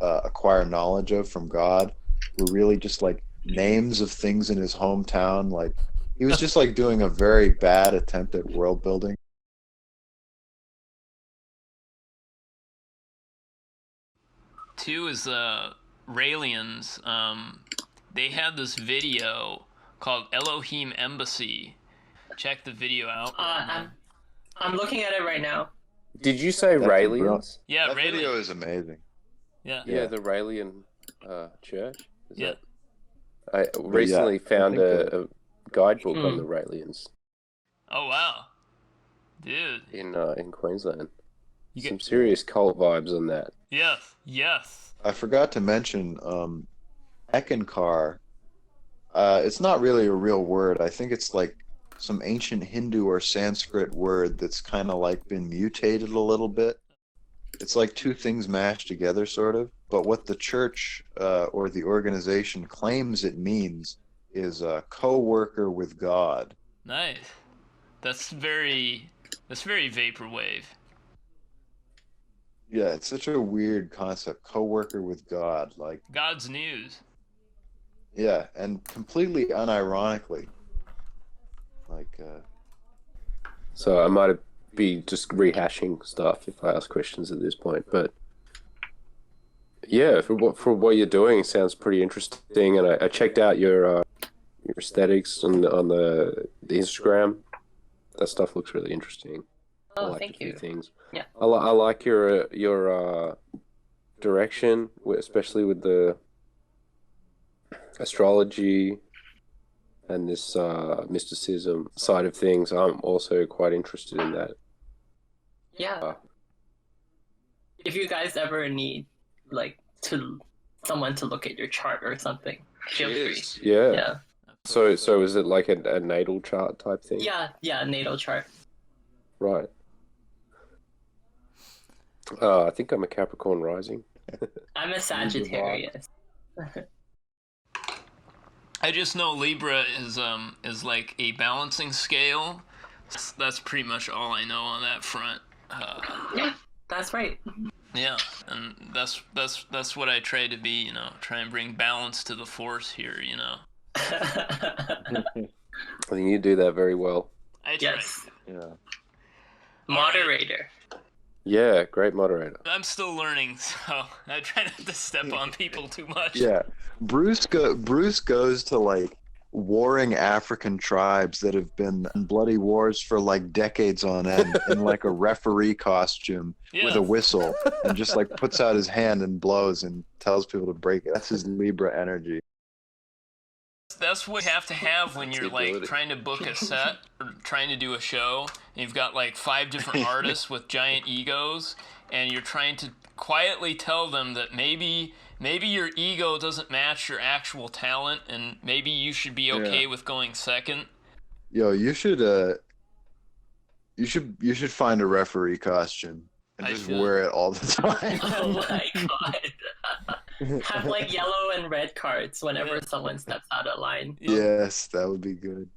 acquire knowledge of from God were really just like names of things in his hometown. Like he was just like doing a very bad attempt at world building. Two is Raelians. They had this video called Elohim Embassy. Check the video out. I'm looking at it right now. Did you say Raelians? Yeah, that Raelians. video is amazing. Yeah. Yeah, the Raelian church. Yeah. I recently found a guidebook on the Raelians. Oh wow, dude. In Queensland. Some serious cult vibes on that. Yes. I forgot to mention Ekankar. It's not really a real word. I think it's like some ancient Hindu or Sanskrit word that's kind of like been mutated a little bit. It's like two things mashed together, sort of. But what the church or the organization claims it means is a co-worker with God. Nice. That's very vaporwave. Yeah, it's such a weird concept. Co-worker with God, like God's news. yeah, and completely unironically, So I might be just rehashing stuff if I ask questions at this point. But yeah, for what you're doing, it sounds pretty interesting. And I checked out your aesthetics on the Instagram. That stuff looks really interesting. I Oh, liked thank a few you. things. Yeah. I like your direction, especially with the astrology and this mysticism side of things. I'm also quite interested in that. Yeah. If you guys ever need like someone to look at your chart or something, feel free. Yeah. Yeah. So is it like a natal chart type thing? Yeah, natal chart. Right. I think I'm a Capricorn rising. I'm a Sagittarius. I just know Libra is like a balancing scale. That's pretty much all I know on that front. Yeah, that's right. Yeah, and that's what I try to be. Try and bring balance to the force here. I think you do that very well. I try. Yes. Yeah. Moderator. Yeah, great moderator. I'm still learning, so I try not to step on people too much. Yeah. Bruce goes to like warring African tribes that have been in bloody wars for like decades on end in like a referee costume with a whistle and just like puts out his hand and blows and tells people to break it. That's his Libra energy. That's what you have to have when you're like trying to book a set or trying to do a show. And you've got like 5 different artists with giant egos, and you're trying to quietly tell them that maybe your ego doesn't match your actual talent, and maybe you should be okay with going second. Yo, you should find a referee costume and just wear it all the time. Oh my god. Have like yellow and red cards whenever someone steps out of line. Yes, that would be good.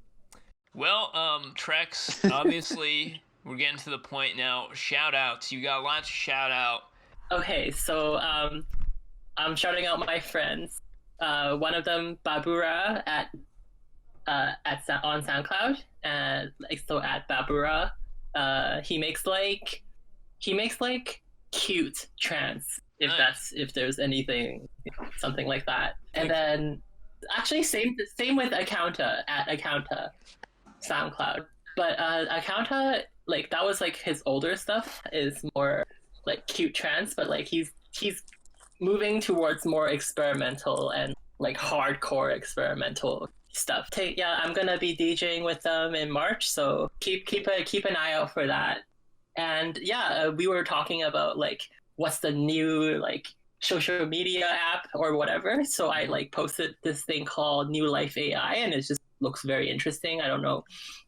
Well, Trexx, obviously we're getting to the point now. Shout outs. You got lots of shout out. Okay, so I'm shouting out my friends. One of them, Babura on SoundCloud, and so at Babura, he makes like cute trance. If there's anything, something like that. And then actually same with Accounta at Accounta SoundCloud. But Accounta, like that was like his older stuff is more like cute trance, but like he's moving towards more experimental and like hardcore experimental stuff. I'm gonna be DJing with them in March, so keep an eye out for that. And we were talking about like what's the new like social media app or whatever. So I like posted this thing called New Life AI, and it just looks very interesting. I don't know.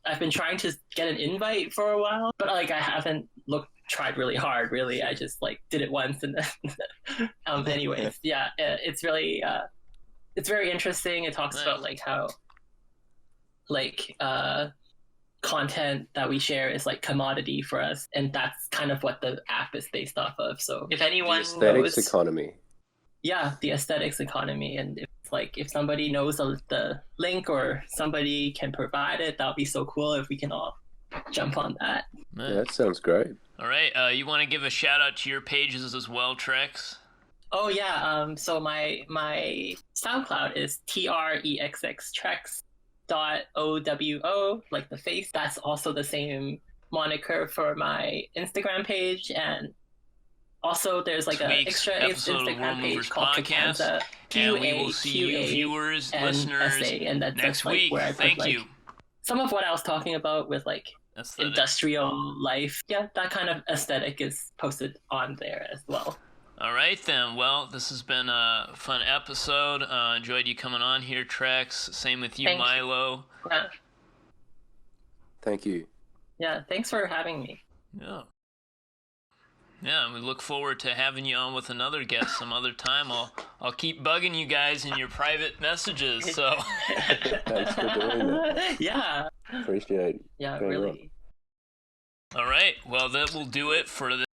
I've been trying to get an invite for a while, but like I haven't tried really hard. Really, I just like did it once and then. Anyways, it's really it's very interesting. It talks about like how like content that we share is like commodity for us, and that's kind of what the app is based off of. So if anyone the aesthetics knows, economy. Yeah, the aesthetics economy, and if somebody knows the link or somebody can provide it, that would be so cool if we can all jump on that. Yeah, that sounds great. All right, you want to give a shout out to your pages as well, Trexx? Oh yeah, so my SoundCloud is Trexx .owo, like the face. That's also the same moniker for my Instagram page, and also there's like an extra Instagram page called Kakanza, and we will see you viewers, listeners, and that's next like week. Where I Thank put, you. Like, some of what I was talking about with like industrial life, that kind of aesthetic is posted on there as well. All right, then. Well, this has been a fun episode. Enjoyed you coming on here, Trexx. Same with you, Milo. Yeah. Thank you. Yeah, thanks for having me. Yeah. Yeah, we look forward to having you on with another guest some other time. I'll keep bugging you guys in your private messages. So. Thanks for doing that. Yeah. Appreciate it. Yeah, really. All right. Well, that will do it for this.